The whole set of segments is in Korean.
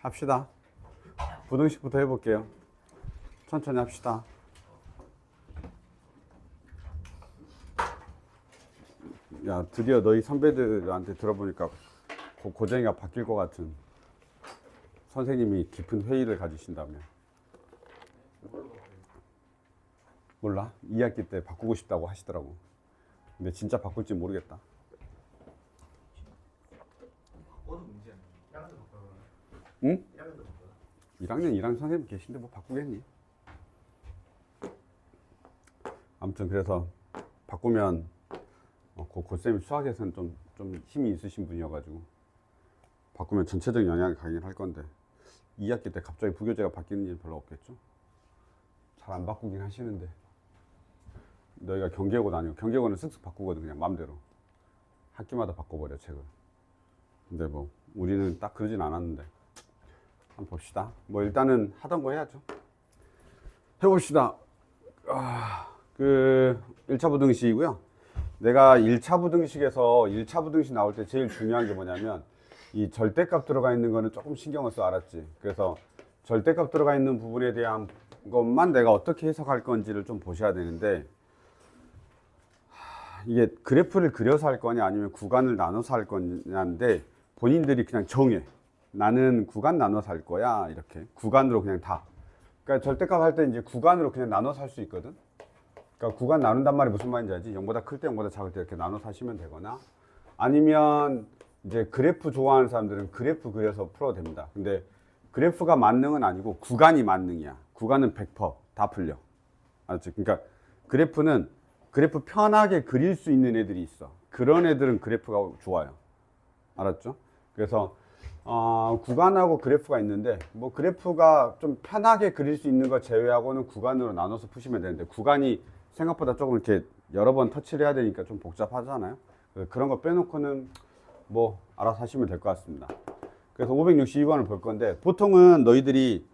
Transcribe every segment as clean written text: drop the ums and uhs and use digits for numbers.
합시다. 부등식부터 해볼게요. 천천히 합시다. 야, 드디어 너희 선배들한테 들어보니까 고쟁이가 바뀔 것 같은 선생님이 깊은 회의를 가지신다며. 몰라. 2학기 때 바꾸고 싶다고 하시더라고. 근데 진짜 바꿀지 모르겠다. 응? 1학년 선생님 계신데 뭐 바꾸겠니? 아무튼 그래서 바꾸면 고쌤이 수학에서는 좀 힘이 있으신 분이어가지고 바꾸면 전체적인 영향이 가긴 할 건데 2학기 때 갑자기 부교재가 바뀌는 일은 별로 없겠죠? 잘 안 바꾸긴 하시는데 너희가 경계고는 아니고 경계고는 쓱쓱 바꾸거든. 그냥 마음대로 학기마다 바꿔버려 책을. 근데 뭐 우리는 딱 그러진 않았는데 한번 봅시다. 뭐 일단은 하던 거 해야죠. 해봅시다. 그 1차 부등식이고요. 내가 1차 부등식에서 1차 부등식 나올 때 제일 중요한 게 뭐냐면 이 절대값 들어가 있는 거는 조금 신경을 써. 알았지? 그래서 절대값 들어가 있는 부분에 대한 것만 내가 어떻게 해석할 건지를 좀 보셔야 되는데, 이게 그래프를 그려서 할 거냐 아니면 구간을 나눠서 할 거냐인데 본인들이 그냥 정해. 나는 구간 나눠서 할 거야. 이렇게 구간으로 그냥 다. 그러니까 절대값 할 때 이제 구간으로 그냥 나눠서 할 수 있거든. 그러니까 구간 나눈단 말이 무슨 말인지 알지? 0보다 클 때 0보다 작을 때 이렇게 나눠서 하시면 되거나, 아니면 이제 그래프 좋아하는 사람들은 그래프 그려서 풀어도 됩니다. 근데 그래프가 만능은 아니고 구간이 만능이야. 구간은 100%다 풀려. 알았지? 그러니까 그래프는 그래프 편하게 그릴 수 있는 애들이 있어. 그런 애들은 그래프가 좋아요. 알았죠? 그래서 구간하고 그래프가 있는데, 뭐 그래프가 좀 편하게 그릴 수 있는 거 제외하고는 구간으로 나눠서 푸시면 되는데, 구간이 생각보다 조금 이렇게 여러 번 터치를 해야 되니까 좀 복잡하잖아요. 그래서 그런 거 빼놓고는 뭐 알아서 하시면 될 것 같습니다. 그래서 562번을 볼 건데, 보통은 너희들이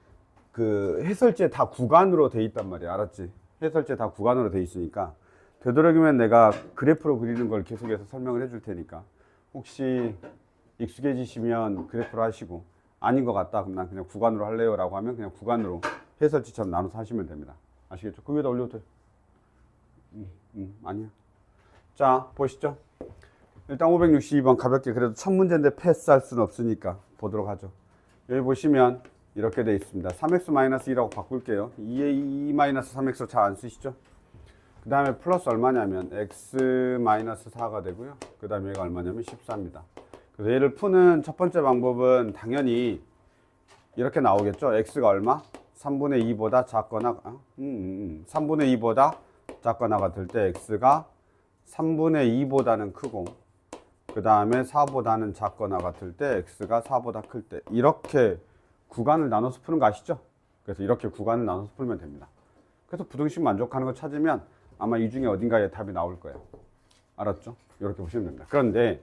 그 해설지에 다 구간으로 돼 있단 말이야. 알았지? 해설지에 다 구간으로 돼 있으니까 되도록이면 내가 그래프로 그리는 걸 계속해서 설명을 해줄 테니까, 혹시 익숙해지시면 그래프로 하시고, 아닌 것 같다 그럼 난 그냥 구간으로 할래요 라고 하면 그냥 구간으로 해설지처럼 나눠서 하시면 됩니다. 아시겠죠? 그 위에다 올려도 돼. 아니야. 자, 보시죠. 일단 562번 가볍게, 그래도 첫 문제인데 패스할 수는 없으니까 보도록 하죠. 여기 보시면 이렇게 돼 있습니다. 3x-2라고 바꿀게요. 2-3x 잘 안 쓰시죠? 그 다음에 플러스 얼마냐면 x-4가 되고요. 그 다음에 얘가 얼마냐면 14입니다. 그래서 얘를 푸는 첫 번째 방법은 당연히 이렇게 나오겠죠. x가 얼마? 3분의 2보다 작거나 3분의 2보다 작거나 같을 때 x가 3분의 2보다는 크고, 그 다음에 4보다는 작거나 같을 때 x가 4보다 클 때, 이렇게 구간을 나눠서 푸는 거 아시죠? 그래서 이렇게 구간을 나눠서 풀면 됩니다. 그래서 부등식 만족하는 거 찾으면 아마 이 중에 어딘가에 답이 나올 거예요. 알았죠? 이렇게 보시면 됩니다. 그런데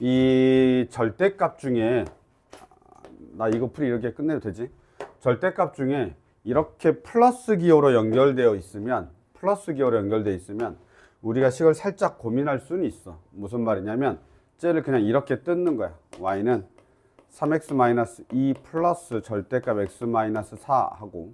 이 절대값 중에, 나 이거 풀이 이렇게 끝내도 되지? 절대값 중에 이렇게 플러스 기호로 연결되어 있으면, 우리가 식을 살짝 고민할 수는 있어. 무슨 말이냐면 쟤를 그냥 이렇게 뜯는 거야. y는 3x-2 플러스 절대값 x-4 하고,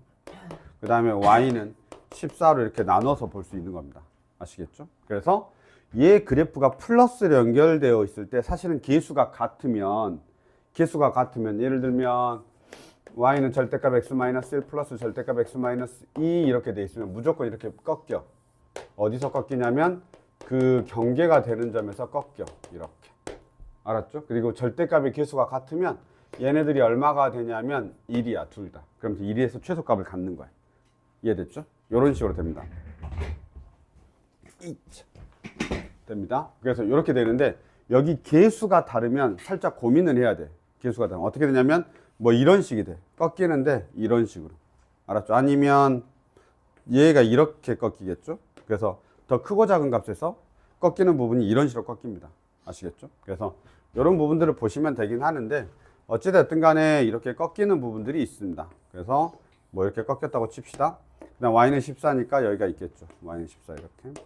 그 다음에 y는 14로 이렇게 나눠서 볼 수 있는 겁니다. 아시겠죠? 그래서 얘 그래프가 플러스로 연결되어 있을 때 사실은 개수가 같으면 예를 들면 y는 절대값 x-1 플러스 절대값 x-2 이렇게 돼 있으면 무조건 이렇게 꺾여. 어디서 꺾이냐면 그 경계가 되는 점에서 꺾여. 이렇게. 알았죠? 그리고 절대값의 개수가 같으면 얘네들이 얼마가 되냐면 1이야, 둘 다. 그럼 1에서 최소값을 갖는 거야. 이해됐죠? 이런 식으로 됩니다. 됩니다. 그래서 이렇게 되는데, 여기 개수가 다르면 살짝 고민을 해야 돼. 개수가 다르면 어떻게 되냐면 뭐 이런 식이 돼. 꺾이는데 이런 식으로. 알았죠? 아니면 얘가 이렇게 꺾이겠죠? 그래서 더 크고 작은 값에서 꺾이는 부분이 이런 식으로 꺾입니다. 아시겠죠? 그래서 이런 부분들을 보시면 되긴 하는데, 어찌됐든 간에 이렇게 꺾이는 부분들이 있습니다. 그래서 뭐 이렇게 꺾였다고 칩시다. 그다음 y는 14니까 여기가 있겠죠. y는 14 이렇게.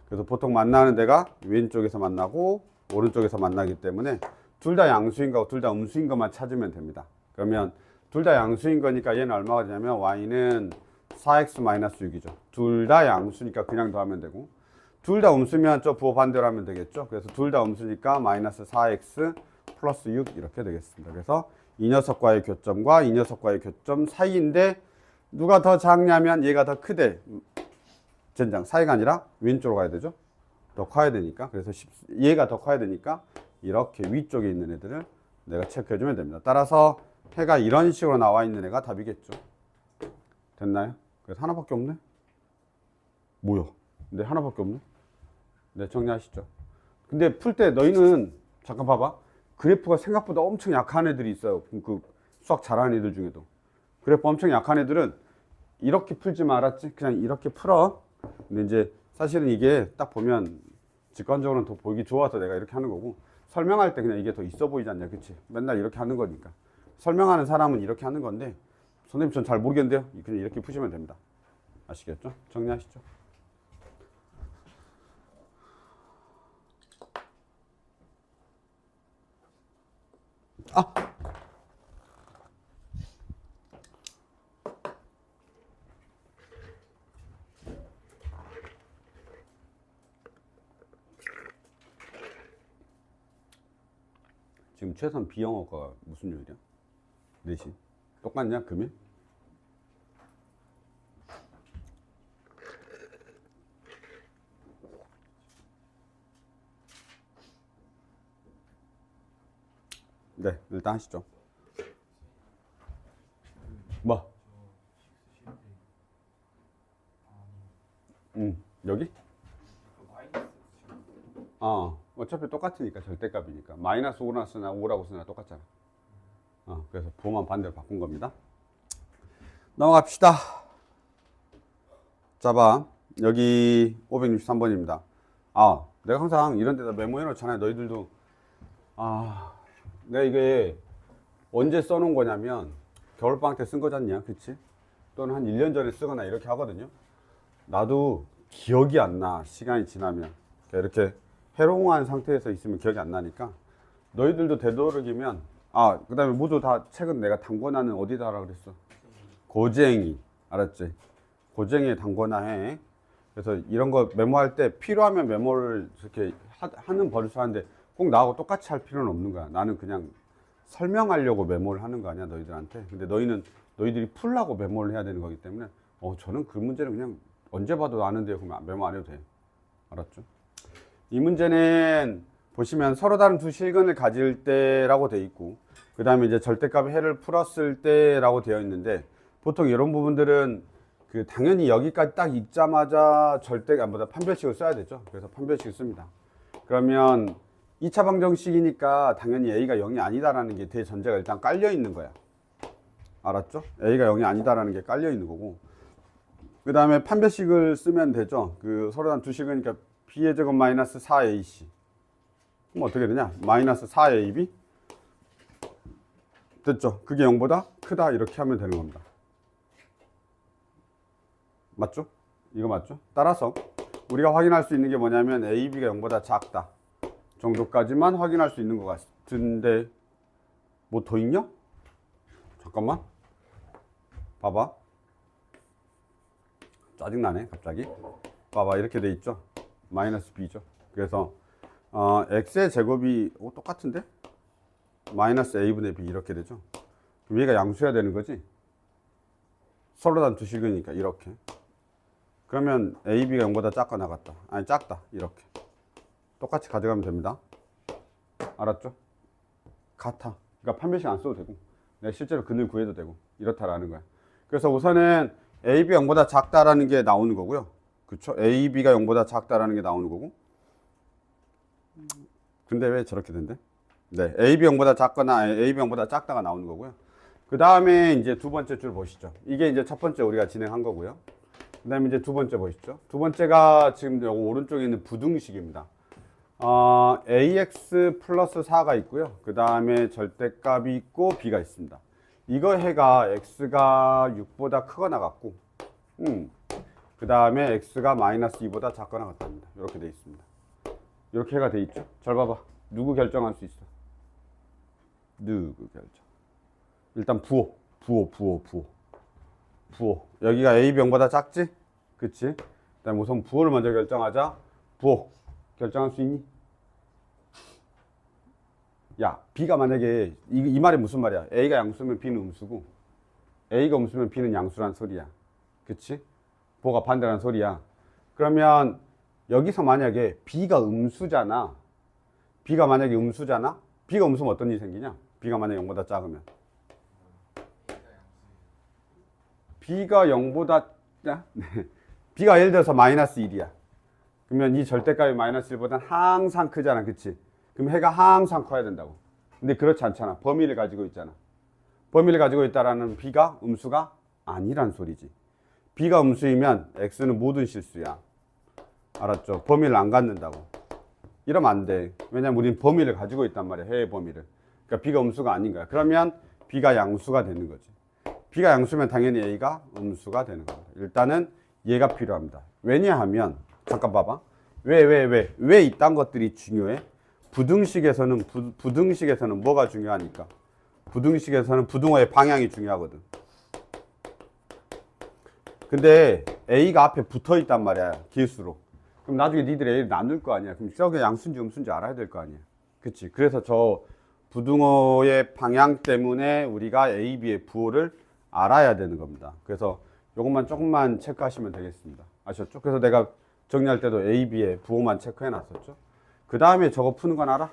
그래서 보통 만나는 데가 왼쪽에서 만나고 오른쪽에서 만나기 때문에 둘 다 양수인 거, 둘 다 음수인 것만 찾으면 됩니다. 그러면 둘 다 양수인 거니까 얘는 얼마가 되냐면 y는 4x-6이죠. 둘 다 양수니까 그냥 더하면 되고, 둘 다 음수면 저 부호 반대로 하면 되겠죠. 그래서 둘 다 음수니까 마이너스 4x 플러스 6 이렇게 되겠습니다. 그래서 이 녀석과의 교점과 이 녀석과의 교점 사이인데 누가 더 작냐면 얘가 더 크대. 젠장, 사이가 아니라 왼쪽으로 가야 되죠. 더 커야 되니까. 그래서 얘가 더 커야 되니까 이렇게 위쪽에 있는 애들을 내가 체크해 주면 됩니다. 따라서 해가 이런 식으로 나와 있는 애가 답이겠죠. 됐나요? 그래서 하나밖에 없네. 뭐야? 근데 하나밖에 없네. 네, 정리하시죠. 근데 풀 때 너희는 잠깐 봐봐. 그래프가 생각보다 엄청 약한 애들이 있어요. 그 수학 잘하는 애들 중에도. 그래프 엄청 약한 애들은 이렇게 풀지 말았지. 그냥 이렇게 풀어. 근데 이제 사실은 이게 딱 보면 직관적으로는 더 보기 좋아서 내가 이렇게 하는 거고, 설명할 때 그냥 이게 더 있어 보이지 않냐, 그치? 맨날 이렇게 하는 거니까. 설명하는 사람은 이렇게 하는 건데, 선생님 전 잘 모르겠는데요. 그냥 이렇게 푸시면 됩니다. 아시겠죠? 정리하시죠. 아! 지금 최선 비영어가 무슨 요일이야? 4시. 똑같냐, 금일? 네, 일단 하시죠. 뭐? 여기? 어차피 똑같으니까, 절대값이니까. 마이너스 5나 쓰나 5라고 쓰나 똑같잖아. 그래서 부호만 반대로 바꾼 겁니다. 넘어갑시다. 자, 봐. 여기 563번입니다. 내가 항상 이런 데다 메모해 놓잖아요. 너희들도. 내가 이게 언제 써놓은 거냐면, 겨울방학 때 쓴 거잖냐, 그치? 또는 한 1년 전에 쓰거나 이렇게 하거든요. 나도 기억이 안 나, 시간이 지나면. 이렇게 해롱한 상태에서 있으면 기억이 안 나니까, 너희들도 되도록이면, 그 다음에 모두 다 책은 내가 단권화는 어디다 하라 그랬어? 고쟁이. 알았지? 고쟁이에 단권화 해. 그래서 이런 거 메모할 때 필요하면 메모를 이렇게 하는 버릇을 하는데 꼭 나하고 똑같이 할 필요는 없는 거야. 나는 그냥 설명하려고 메모를 하는 거 아니야, 너희들한테. 근데 너희들이 풀라고 메모를 해야 되는 거기 때문에, 저는 그 문제는 그냥 언제 봐도 아는데요. 그러면 메모 안 해도 돼. 알았죠? 이 문제는 보시면 서로 다른 두 실근을 가질 때라고 돼 있고, 그 다음에 이제 절대값의 해를 풀었을 때라고 되어 있는데, 보통 이런 부분들은 당연히 여기까지 딱 읽자마자 절대값보다 판별식을 써야 되죠. 그래서 판별식을 씁니다. 그러면 2차 방정식이니까 당연히 A가 0이 아니다라는 게 대전제가 일단 깔려 있는 거야. 알았죠? A가 0이 아니다라는 게 깔려 있는 거고, 그 다음에 판별식을 쓰면 되죠. 서로 다른 두 식이니까 B의 제곱 마이너스 4AC. 그럼 어떻게 되냐? 마이너스 4AB. 됐죠? 그게 0보다 크다. 이렇게 하면 되는 겁니다. 맞죠? 이거 맞죠? 따라서 우리가 확인할 수 있는 게 뭐냐면 AB가 0보다 작다 정도까지만 확인할 수 있는 것 같은데, 뭐 더 있냐? 잠깐만. 봐봐. 짜증나네, 갑자기. 봐봐, 이렇게 돼 있죠? 마이너스 B죠. 그래서 X의 제곱이 똑같은데? 마이너스 A분의 B 이렇게 되죠. 그럼 얘가 양수해야 되는 거지? 서로 다른 두 식이니까 이렇게. 그러면 AB가 0보다 작거나 같다. 아니, 작다. 이렇게. 똑같이 가져가면 됩니다. 알았죠? 같아. 그러니까 판별식 안 써도 되고, 내가 실제로 근을 구해도 되고, 이렇다라는 거야. 그래서 우선은 AB가 0보다 작다라는 게 나오는 거고요. 그쵸? AB가 0보다 작다라는 게 나오는 거고. 근데 왜 저렇게 된대? 네. AB 0보다 작거나 AB 0보다 작다가 나오는 거고요. 그 다음에 이제 두 번째 줄 보시죠. 이게 이제 첫 번째 우리가 진행한 거고요. 그 다음에 이제 두 번째 보시죠. 두 번째가 지금 여기 오른쪽에 있는 부등식입니다. AX 플러스 4가 있고요. 그 다음에 절대값이 있고 B가 있습니다. 이거 해가 X가 6보다 크거나 같고, 그 다음에 X가 마이너스 2보다 작거나 같답니다. 이렇게 돼 있습니다. 이렇게 해가 돼 있죠. 잘 봐봐. 누구 결정할 수 있어? 누구 결정? 일단 부호. 여기가 A, B형보다 작지? 그치? 그다음에 우선 부호를 먼저 결정하자. 부호. 결정할 수 있니? 야, B가 만약에, 이 말이 무슨 말이야? A가 양수면 B는 음수고, A가 음수면 B는 양수란 소리야. 그치? 부호가 반대라는 소리야. 그러면, 여기서 만약에 B가 음수잖아. B가 만약에 음수잖아? B가 음수면 어떤 일이 생기냐? B가 만약에 0보다 작으면. B가 0보다, B가 예를 들어서 마이너스 1이야. 그러면 이 절대값이 마이너스 1보다는 항상 크잖아. 그치? 그럼 해가 항상 커야 된다고. 근데 그렇지 않잖아. 범위를 가지고 있잖아. 범위를 가지고 있다라는 B가 음수가 아니란 소리지. B가 음수이면 X는 모든 실수야. 알았죠? 범위를 안 갖는다고. 이러면 안 돼. 왜냐면 우리는 범위를 가지고 있단 말이야. 해의 범위를. 그러니까 B가 음수가 아닌 거야. 그러면 B가 양수가 되는 거지. B가 양수면 당연히 A가 음수가 되는 겁니다. 일단은 얘가 필요합니다. 왜냐하면 잠깐 봐봐. 왜 이딴 것들이 중요해? 부등식에서는 뭐가 중요하니까? 부등식에서는 부등호의 방향이 중요하거든. 근데 A가 앞에 붙어 있단 말이야. 기수로. 그럼 나중에 니들 A를 나눌 거 아니야. 그럼 저게 양수인지 음수인지 알아야 될 거 아니야. 그치? 그래서 저 부등호의 방향 때문에 우리가 A, B의 부호를 알아야 되는 겁니다. 그래서 이것만 조금만 체크하시면 되겠습니다. 아셨죠? 그래서 내가 정리할 때도 A, B의 부호만 체크해 놨었죠. 그 다음에 저거 푸는 건 알아?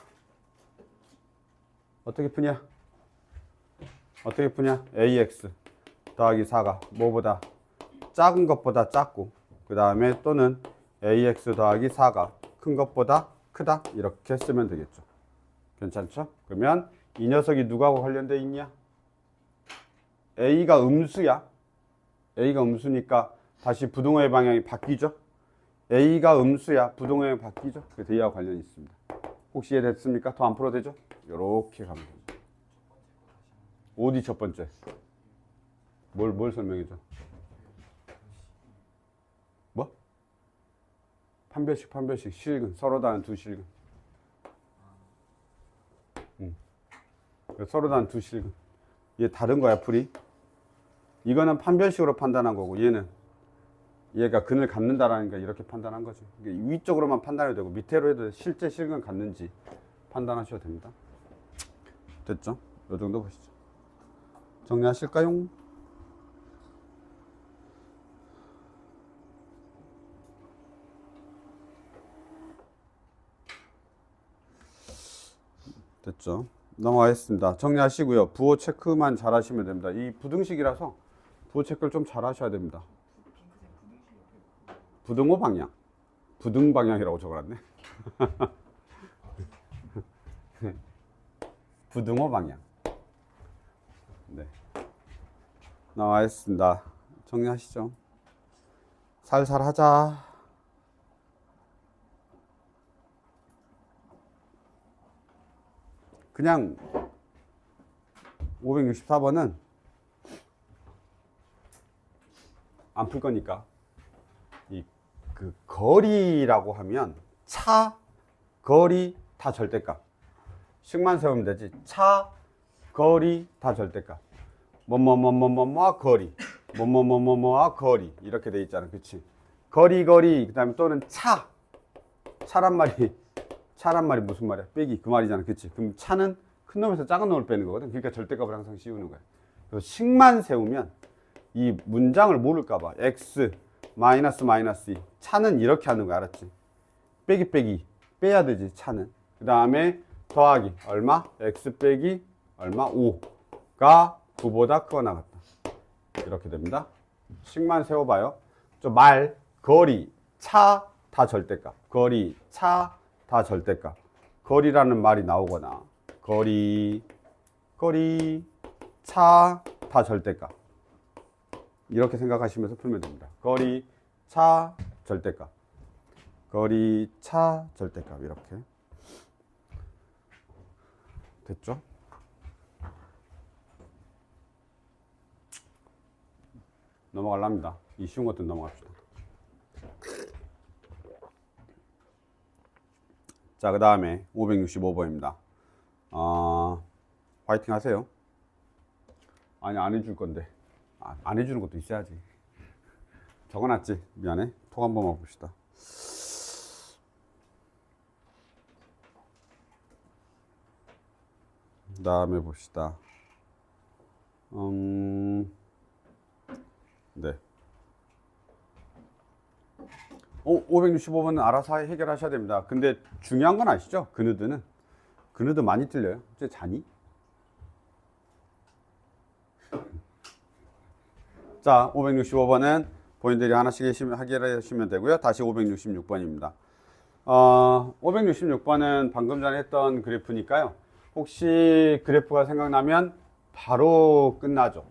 어떻게 푸냐? AX 더하기 4가 뭐보다? 작은 것보다 작고, 그 다음에 또는 AX 더하기 4가 큰 것보다 크다? 이렇게 쓰면 되겠죠. 괜찮죠? 그러면 이 녀석이 누구하고 관련돼 있냐? A가 음수야. A가 음수니까 다시 부등호의 방향이 바뀌죠. A가 음수야. 부등호의 방향이 바뀌죠. 그래서 A하고 관련이 있습니다. 혹시 이해됐습니까? 더 안 풀어도 되죠? 이렇게 가면 되죠. 어디 첫 번째? 뭘 설명해줘? 뭐? 판별식, 실근. 서로 다른 두 실근. 서로 다른 두 실근. 얘 다른 거야, 풀이. 이거는 판별식으로 판단한 거고, 얘가 근을 갖는다라니까 이렇게 판단한 거지. 위쪽으로만 판단해도 되고, 밑으로 해도 실제 실근 갖는지 판단하셔도 됩니다. 됐죠? 요 정도 보시죠. 정리하실까요? 됐죠? 넘어가겠습니다. 정리하시고요. 부호 체크만 잘 하시면 됩니다. 이 부등식이라서 부호 체크를 좀 잘 하셔야 됩니다. 부등호 방향. 부등 방향이라고 적어놨네. 부등호 방향. 네. 나와 있습니다. 정리하시죠. 살살 하자. 그냥 564번은 안 풀 거니까 그 거리라고 하면 차, 거리 다 절대값. 식만 세우면 되지. 차, 거리 다 절대값. 거리. 거리. 이렇게 돼 있잖아. 그치? 거리, 그 다음에 또는 차란 말이 무슨 말이야? 빼기. 그 말이잖아. 그치? 그럼 차는 큰 놈에서 작은 놈을 빼는 거거든. 그러니까 절대값을 항상 씌우는 거야. 그래서 식만 세우면 이 문장을 모를까봐. X, 마이너스 2. 차는 이렇게 하는 거야. 알았지? 빼기. 빼야 되지, 차는. 그 다음에 더하기. 얼마? X 빼기 얼마? 5가 9보다 크거나 같다. 이렇게 됩니다. 식만 세워봐요. 거리, 차, 다 절대값. 거리, 차, 다 절대값. 거리라는 말이 나오거나, 거리, 차, 다 절대값. 이렇게 생각하시면서 풀면 됩니다. 거리, 차, 절대값. 거리, 차, 절대값. 이렇게. 됐죠? 넘어가랍니다. 이 쉬운 것들 넘어갑시다. 자, 그 다음에 565번입니다. 화이팅 하세요. 아니, 안 해줄 건데. 안 해주는 것도 있어야지. 적어놨지? 미안해. 톡 한 번만 봅시다. 그 다음에 봅시다. 네. 565번은 알아서 해결하셔야 됩니다. 근데 중요한 건 아시죠? 그누드는. 그누드 많이 틀려요. 이제 자니? 자, 565번은 본인들이 하나씩 해결하시면 되고요. 다시 566번입니다. 566번은 방금 전에 했던 그래프니까요. 혹시 그래프가 생각나면 바로 끝나죠.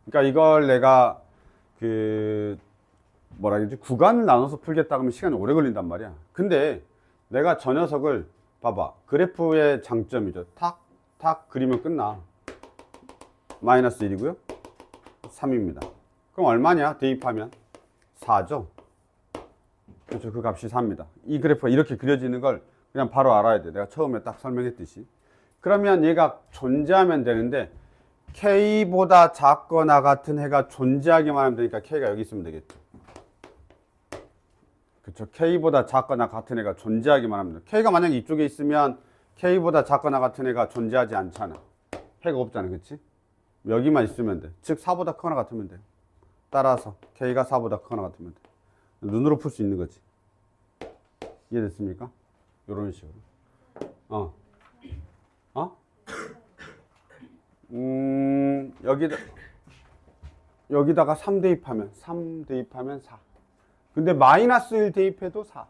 그러니까 이걸 내가 뭐라 그러지? 구간을 나눠서 풀겠다 하면 시간이 오래 걸린단 말이야. 근데 내가 저 녀석을 봐봐. 그래프의 장점이죠. 탁, 탁 그리면 끝나. 마이너스 1이고요. 3입니다. 그럼 얼마냐? 대입하면 4죠. 그렇죠. 그 값이 4입니다. 이 그래프가 이렇게 그려지는 걸 그냥 바로 알아야 돼. 내가 처음에 딱 설명했듯이. 그러면 얘가 존재하면 되는데 K보다 작거나 같은 해가 존재하기만 하면 되니까 K가 여기 있으면 되겠죠. 그렇죠. K보다 작거나 같은 애가 존재하기만 합니다. K가 만약에 이쪽에 있으면 K보다 작거나 같은 애가 존재하지 않잖아. 해가 없잖아. 그치? 여기만 있으면 돼. 즉 4보다 크거나 같으면 돼. 따라서 K가 4보다 크거나 같으면 돼. 눈으로 풀 수 있는 거지. 이해됐습니까? 이런 식으로. 여기다가 3 대입하면 4. 근데 마이너스 1 대입해도 4.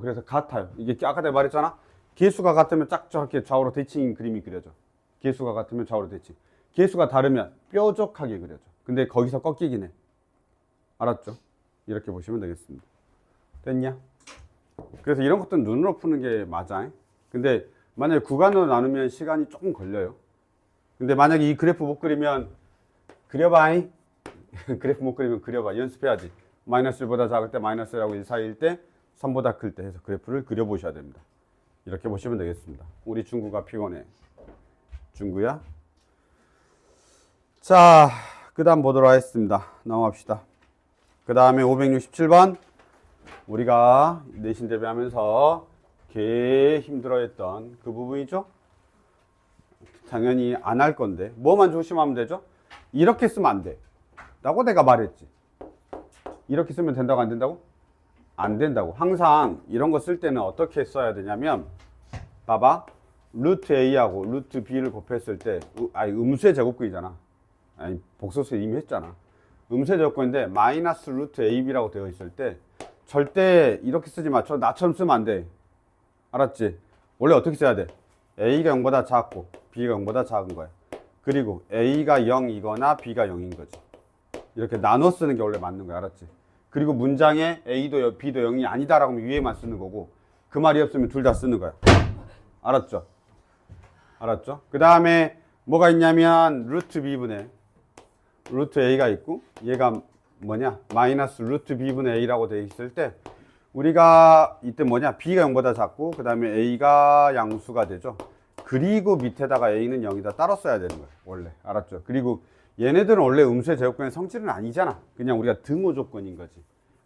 그래서 같아요. 이게 아까 내가 말했잖아. 개수가 같으면 짝 저렇게 좌우로 대칭인 그림이 그려져. 개수가 같으면 좌우로 대칭. 개수가 다르면 뾰족하게 그려져. 근데 거기서 꺾이긴 해. 알았죠? 이렇게 보시면 되겠습니다. 됐냐? 그래서 이런 것들은 눈으로 푸는 게 맞아. 근데 만약에 구간으로 나누면 시간이 조금 걸려요. 근데 만약에 이 그래프 못 그리면 그려봐. 그래프 못 그리면 그려봐. 연습해야지. 마이너스 1보다 작을 때 마이너스 1하고 1 사이일 때 3보다 클 때 해서 그래프를 그려보셔야 됩니다. 이렇게 보시면 되겠습니다. 우리 중구가 피곤해. 중구야. 자, 그 다음 보도록 하겠습니다. 넘어갑시다. 그 다음에 567번. 우리가 내신 대비하면서 개 힘들어했던 그 부분이죠. 당연히 안 할 건데 뭐만 조심하면 되죠? 이렇게 쓰면 안 돼 라고 내가 말했지. 이렇게 쓰면 된다고 안 된다고? 안 된다고. 항상 이런 거 쓸 때는 어떻게 써야 되냐면 봐봐. 루트 A하고 루트 B를 곱했을 때 음수의 제곱근이잖아. 복소수 이미 했잖아. 음수의 제곱근인데 마이너스 루트 AB라고 되어 있을 때 절대 이렇게 쓰지 마. 나처럼 쓰면 안 돼. 알았지? 원래 어떻게 써야 돼? A가 0보다 작고 B가 0보다 작은 거야. 그리고 A가 0이거나 B가 0인 거지. 이렇게 나눠 쓰는 게 원래 맞는 거야. 알았지? 그리고 문장에 A도 B도 0이 아니다라고 하면 위에만 쓰는 거고 그 말이 없으면 둘 다 쓰는 거야. 알았죠? 알았죠? 그 다음에 뭐가 있냐면 루트 B분의 루트 A가 있고 얘가 뭐냐? 마이너스 루트 B분의 A라고 되어 있을 때 우리가 이때 뭐냐? B가 0보다 작고 그 다음에 A가 양수가 되죠. 그리고 밑에다가 A는 0이다 따로 써야 되는 거야. 원래. 알았죠? 그리고 얘네들은 원래 음수의 제곱근의 성질은 아니잖아. 그냥 우리가 등호 조건인 거지.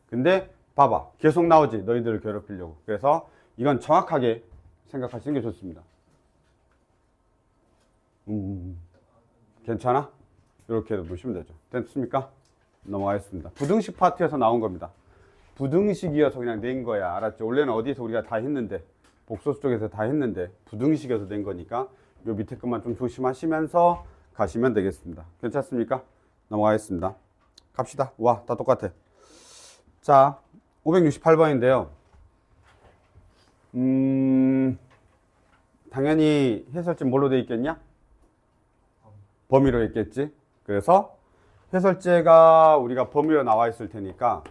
근데 봐봐. 계속 나오지. 너희들을 괴롭히려고. 그래서 이건 정확하게 생각하시는 게 좋습니다. 괜찮아? 이렇게 보시면 되죠. 됐습니까? 넘어가겠습니다. 부등식 파트에서 나온 겁니다. 부등식이어서 그냥 낸 거야. 알았죠? 원래는 어디서 우리가 다 했는데 복소수 쪽에서 다 했는데 부등식이어서 낸 거니까 요 밑에 것만 좀 조심하시면서 가시면 되겠습니다. 괜찮습니까? 넘어가겠습니다. 갑시다. 와, 다 똑같아. 자, 568번인데요. 당연히 해설지 뭘로 돼 있겠냐? 범위로 있겠지. 그래서 해설제가 우리가 범위로 나와 있을 테니까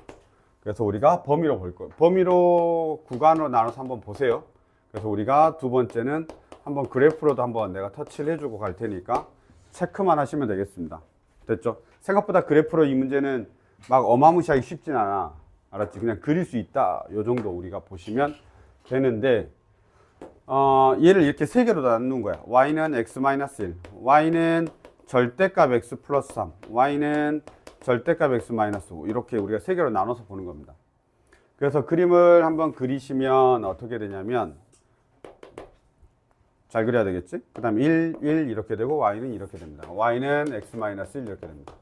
그래서 우리가 범위로 볼 거예요. 범위로 구간으로 나눠서 한번 보세요. 그래서 우리가 두 번째는 한번 그래프로도 한번 내가 터치를 해주고 갈 테니까 체크만 하시면 되겠습니다. 됐죠? 생각보다 그래프로 이 문제는 막 어마무시하게 쉽진 않아. 알았지? 그냥 그릴 수 있다. 요 정도 우리가 보시면 되는데 얘를 이렇게 세 개로 나눈 거야. y는 x-1, y는 절대값 x 플러스 3, y는 절대값 x 마이너스 5 이렇게 우리가 세 개로 나눠서 보는 겁니다. 그래서 그림을 한번 그리시면 어떻게 되냐면 잘 그려야 되겠지? 그 다음 1, 1 이렇게 되고 y는 이렇게 됩니다. y는 x 마이너스 1 이렇게 됩니다.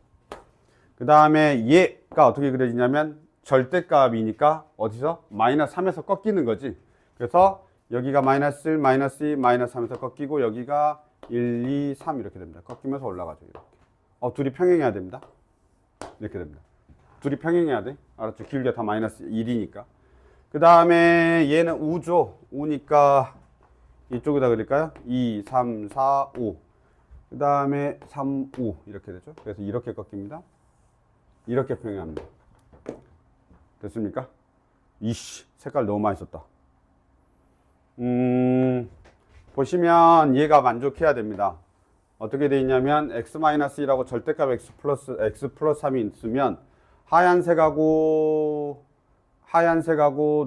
그 다음에 얘가 어떻게 그려지냐면 절대값이니까 어디서? 마이너스 3에서 꺾이는 거지. 그래서 여기가 마이너스 1, 마이너스 2, 마이너스 3에서 꺾이고 여기가 1, 2, 3 이렇게 됩니다. 꺾이면서 올라가죠. 이렇게. 둘이 평행해야 됩니다. 이렇게 됩니다. 둘이 평행해야 돼. 알았죠? 길게 다 마이너스 1이니까. 그 다음에 얘는 우죠. 우니까 이쪽에다 그릴까요? 2, 3, 4, 5. 그 다음에 3, 5 이렇게 되죠. 그래서 이렇게 꺾입니다. 이렇게 평행합니다. 됐습니까? 이씨, 색깔 너무 많이 썼다. 보시면 얘가 만족해야 됩니다. 어떻게 돼 있냐면 x-1하고 절대값 x 플러스 3이 있으면 하얀색하고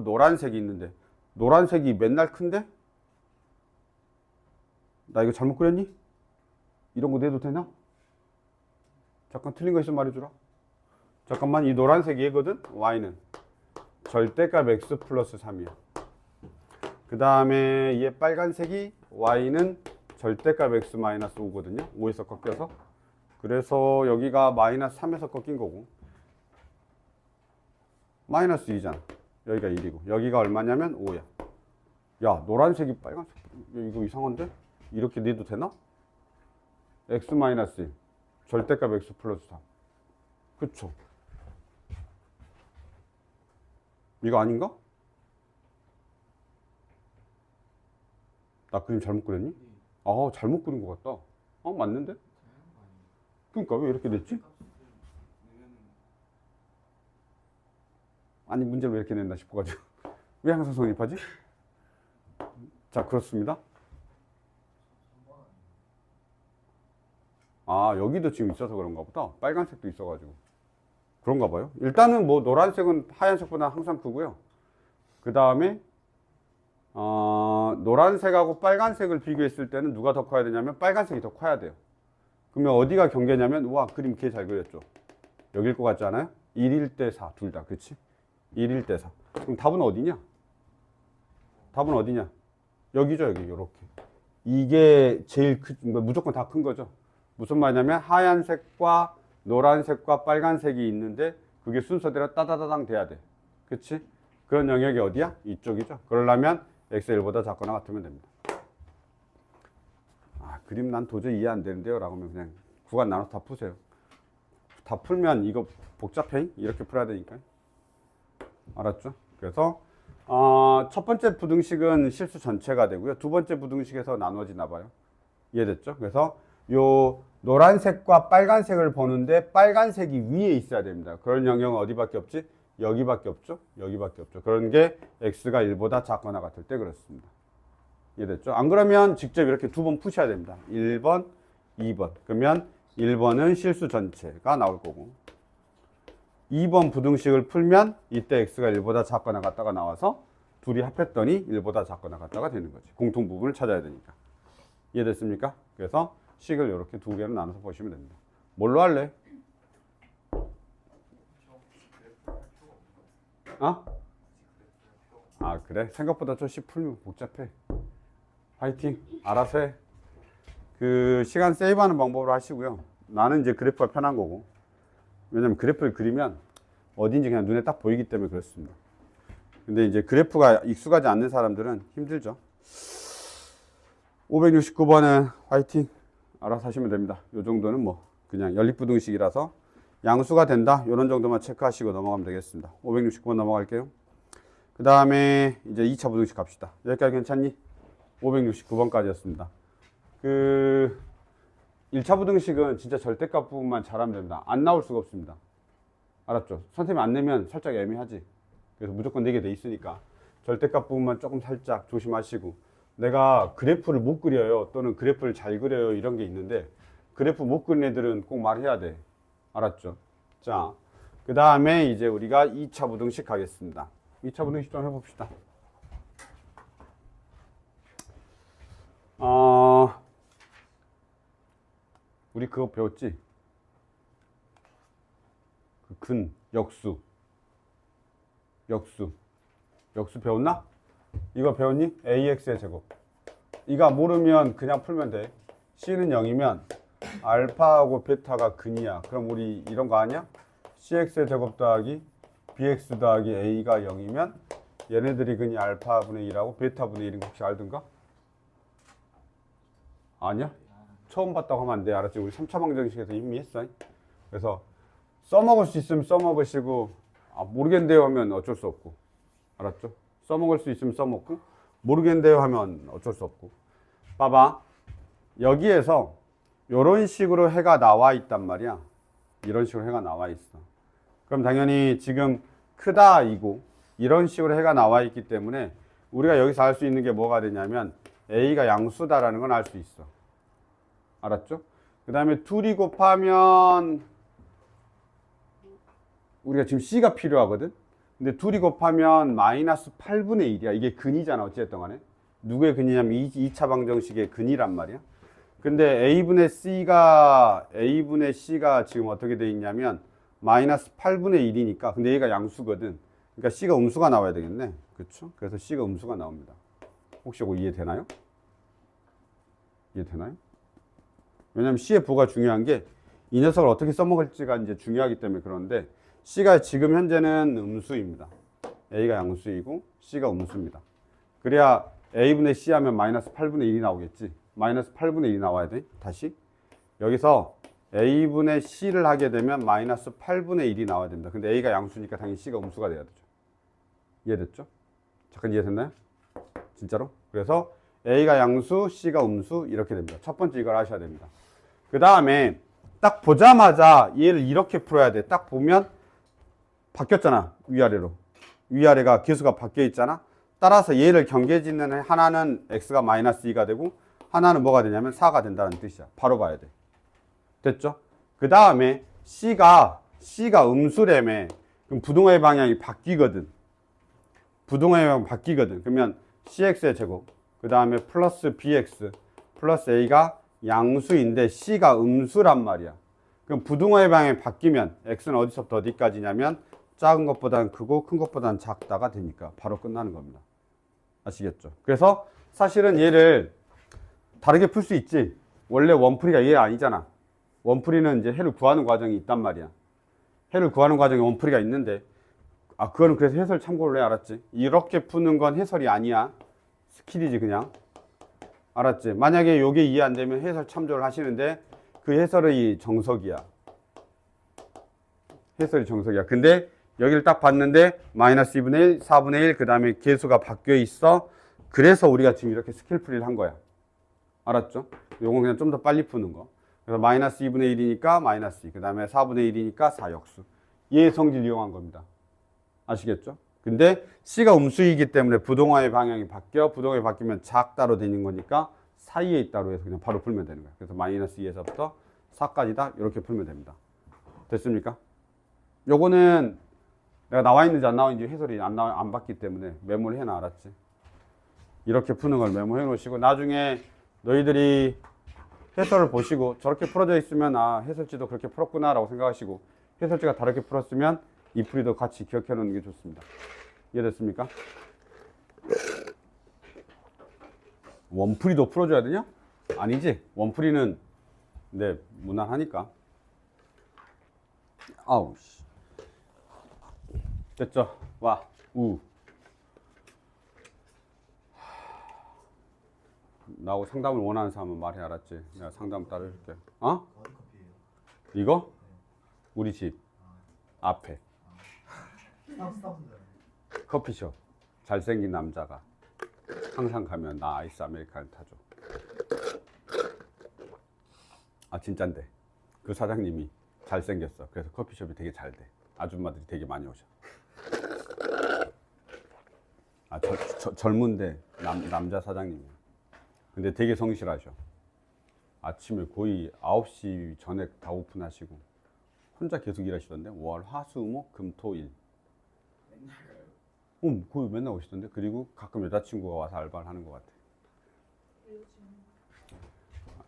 노란색이 있는데 노란색이 맨날 큰데? 나 이거 잘못 그렸니? 이런 거 내도 되나? 잠깐 틀린 거 있으면 말해주라. 잠깐만, 이 노란색 얘거든? y는 절대값 x 플러스 3이야. 그 다음에 얘 빨간색이 y는 절대값 x 마이너스 5거든요. 5에서 꺾여서. 그래서 여기가 마이너스 3에서 꺾인 거고. 마이너스 2잖아. 여기가 1이고. 여기가 얼마냐면 5야. 야, 노란색이 빨간색. 이거 이상한데? 이렇게 내도 되나? x 마이너스 1. 절대값 x 플러스 3. 그쵸? 이거 아닌가? 나 그림 잘못 그렸니? 아, 잘못 그린 것 같다. 맞는데? 그러니까 왜 이렇게 됐지? 아니, 문제를 왜 이렇게 냈나 싶어가지고. 왜 항상 성립하지? 자, 그렇습니다. 여기도 지금 있어서 그런가 보다. 빨간색도 있어가지고. 그런가 봐요. 일단은 뭐 노란색은 하얀색보다 항상 크고요. 그 다음에 노란색하고 빨간색을 비교했을 때는 누가 더 커야 되냐면 빨간색이 더 커야 돼요. 그러면 어디가 경계냐면 우와, 그림 개 잘 그렸죠. 여길 것 같지 않아요? 1일 대 4 둘 다. 그치? 1일 대 4. 그럼 답은 어디냐? 답은 어디냐? 여기죠. 여기 요렇게. 이게 제일 무조건 다 큰 거죠. 무슨 말이냐면 하얀색과 노란색과 빨간색이 있는데 그게 순서대로 따다다당 돼야 돼. 그치? 그런 영역이 어디야? 이쪽이죠. 그러려면 x1보다 작거나 같으면 됩니다. 그림 난 도저히 이해 안 되는데요. 라고 하면 그냥 구간 나눠서 다 푸세요. 다 풀면 이거 복잡해? 이렇게 풀어야 되니까. 알았죠? 그래서 첫 번째 부등식은 실수 전체가 되고요. 두 번째 부등식에서 나눠지나 봐요. 이해됐죠? 그래서 요 노란색과 빨간색을 보는데 빨간색이 위에 있어야 됩니다. 그런 영역은 어디밖에 없지? 여기밖에 없죠? 여기밖에 없죠. 그런 게 x가 1보다 작거나 같을 때 그렇습니다. 이해됐죠? 안 그러면 직접 이렇게 두 번 푸셔야 됩니다. 1번, 2번. 그러면 1번은 실수 전체가 나올 거고 2번 부등식을 풀면 이때 x가 1보다 작거나 같다가 나와서 둘이 합했더니 1보다 작거나 같다가 되는 거지. 공통 부분을 찾아야 되니까. 이해됐습니까? 그래서 식을 이렇게 두 개로 나눠서 보시면 됩니다. 뭘로 할래? 그래? 생각보다 좀 식 풀면 복잡해. 화이팅! 알아서 해. 그 시간 세이브하는 방법으로 하시고요. 나는 이제 그래프가 편한 거고. 왜냐면 그래프를 그리면 어딘지 그냥 눈에 딱 보이기 때문에 그렇습니다. 근데 이제 그래프가 익숙하지 않는 사람들은 힘들죠. 569번은 화이팅! 알아서 하시면 됩니다. 요 정도는 뭐 그냥 연립부등식이라서 양수가 된다. 요런 정도만 체크하시고 넘어가면 되겠습니다. 569번 넘어갈게요. 그 다음에 이제 2차 부등식 갑시다. 여기까지 괜찮니? 569번까지였습니다. 그 1차 부등식은 진짜 절대값 부분만 잘하면 됩니다. 안 나올 수가 없습니다. 알았죠? 선생님이 안 내면 살짝 애매하지. 그래서 무조건 내게 돼 있으니까 절대값 부분만 조금 살짝 조심하시고, 내가 그래프를 못 그려요 또는 그래프를 잘 그려요 이런 게 있는데 그래프 못 그리는 애들은 꼭 말해야 돼. 알았죠? 자, 그 다음에 이제 우리가 2차 부등식 가겠습니다. 2차 부등식 좀 해봅시다. 우리 그거 배웠지? 그 근, 역수 배웠나? 이거 배웠니? AX의 제곱. 이거 모르면 그냥 풀면 돼. C는 0이면 알파하고 베타가 근이야. 그럼 우리 이런 거 아니야? CX의 제곱 더하기 BX 더하기 A가 0이면 얘네들이 근이 알파분의 1하고 베타분의 1인 거 혹시 알던가? 아니야? 처음 봤다고 하면 안 돼. 알았지? 우리 3차 방정식에서 이미 했어. 그래서 써먹을 수 있으면 써먹으시고 모르겠는데요 하면 어쩔 수 없고. 알았죠? 써먹을 수 있으면 써먹고 모르겠는데요 하면 어쩔 수 없고. 봐봐. 여기에서 이런 식으로 해가 나와 있단 말이야. 이런 식으로 해가 나와 있어. 그럼 당연히 지금 크다 이고 이런 식으로 해가 나와 있기 때문에 우리가 여기서 알 수 있는 게 뭐가 되냐면 A가 양수다라는 건 알 수 있어. 알았죠? 그 다음에 둘이 곱하면 우리가 지금 C가 필요하거든? 근데 둘이 곱하면 마이너스 8분의 1이야. 이게 근이잖아. 어찌됐든 간에. 누구의 근이냐면 2차 방정식의 근이란 말이야. 근데 A분의 C가 지금 어떻게 돼 있냐면 마이너스 8분의 1이니까 근데 얘가 양수거든. 그러니까 C가 음수가 나와야 되겠네. 그렇죠? 그래서 C가 음수가 나옵니다. 혹시 이거 이해되나요? 이해되나요? 왜냐면 C의 부가 중요한 게 이 녀석을 어떻게 써먹을지가 이제 중요하기 때문에 그런데 C가 지금 현재는 음수입니다. A가 양수이고 C가 음수입니다. 그래야 A분의 C 하면 마이너스 8분의 1이 나오겠지. 마이너스 8분의 1이 나와야 돼. 다시. 여기서 A분의 C를 하게 되면 마이너스 8분의 1이 나와야 됩니다. 근데 A가 양수니까 당연히 C가 음수가 돼야 되죠. 이해됐죠? 잠깐 이해됐나요? 진짜로? 그래서 A가 양수, C가 음수 이렇게 됩니다. 첫 번째 이걸 하셔야 됩니다. 그 다음에 딱 보자마자 얘를 이렇게 풀어야 돼. 딱 보면 바뀌었잖아. 위아래로. 위아래가 개수가 바뀌어 있잖아. 따라서 얘를 경계짓는 하나는 x가 마이너스 2가 되고 하나는 뭐가 되냐면 4가 된다는 뜻이야. 바로 봐야 돼. 됐죠? 그 다음에 C가 음수래매. 그럼 부동의 방향이 바뀌거든. 부동의 방향이 바뀌거든. 그러면 CX의 제곱. 그 다음에 플러스 BX 플러스 A가 양수인데 C가 음수란 말이야. 그럼 부동의 방향이 바뀌면 X는 어디서부터 어디까지냐면 작은 것보다는 크고 큰 것보다는 작다가 되니까 바로 끝나는 겁니다. 아시겠죠? 그래서 사실은 얘를 다르게 풀 수 있지. 원래 원풀이가 얘 아니잖아. 원풀이는 이제 해를 구하는 과정이 있단 말이야. 해를 구하는 과정에 원풀이가 있는데 그거는 그래서 해설 참고를 해. 알았지? 이렇게 푸는 건 해설이 아니야. 스킬이지 그냥. 알았지? 만약에 요게 이해 안 되면 해설 참조를 하시는데 그 해설의 정석이야. 해설이 정석이야. 근데 여기를 딱 봤는데 마이너스 2분의 1, 4분의 1, 그 다음에 개수가 바뀌어 있어. 그래서 우리가 지금 이렇게 스킬풀이를 한 거야. 알았죠? 요건 그냥 좀 더 빨리 푸는 거. 그래서 마이너스 2분의 1이니까 마이너스 2, 그 다음에 4분의 1이니까 4역수. 얘의 성질 이용한 겁니다. 아시겠죠? 근데 C가 음수이기 때문에 부동화의 방향이 바뀌어. 부동화가 바뀌면 작다로 되는 거니까 사이에 있다로 해서 그냥 바로 풀면 되는 거야. 그래서 마이너스 2에서부터 4까지다 이렇게 풀면 됩니다. 됐습니까? 요거는 내가 나와 있는지 안 나와 있는지 해설이 안 봤기 때문에 메모를 해놔. 알았지? 이렇게 푸는 걸 메모해 놓으시고 나중에 너희들이 해설을 보시고 저렇게 풀어져 있으면 해설지도 그렇게 풀었구나 라고 생각하시고 해설지가 다르게 풀었으면 이 풀이도 같이 기억해 놓는 게 좋습니다. 이해됐습니까? 원풀이도 풀어줘야 되냐? 아니지. 원풀이는 네, 무난하니까. 아우 씨. 됐죠? 와, 우. 나하고 상담을 원하는 사람은 말해. 알았지? 내가 상담 따라줄게. 어? 이거? 우리 집 앞에 커피숍. 잘생긴 남자가 항상 가면 나 아이스 아메리카노 타줘. 진짠데. 그 사장님이 잘생겼어. 그래서 커피숍이 되게 잘 돼. 아줌마들이 되게 많이 오셔. 젊은데 남자 사장님이야. 근데 되게 성실하셔. 아침에 거의 9시 전에 다 오픈하시고 혼자 계속 일하시던데. 월, 화, 수, 목, 금, 토, 일. 거의 맨날 오시던데. 그리고 가끔 여자친구가 와서 알바를 하는 것 같아.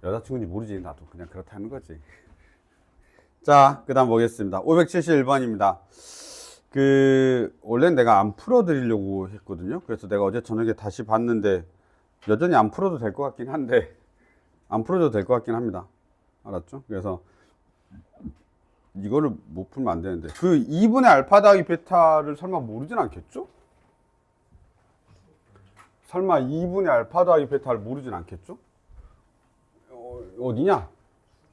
여자친구인지 모르지. 나도 그냥 그렇다는 거지. 자, 그 다음 보겠습니다. 571번입니다. 원래 내가 안 풀어드리려고 했거든요. 그래서 내가 어제 저녁에 다시 봤는데, 여전히 안 풀어도 될 것 같긴 한데, 안 풀어도 될 것 같긴 합니다. 알았죠? 그래서, 이거를 못 풀면 안 되는데. 2분의 알파 더하기 베타를 설마 모르진 않겠죠? 설마 2분의 알파 더하기 베타를 모르진 않겠죠? 어디냐?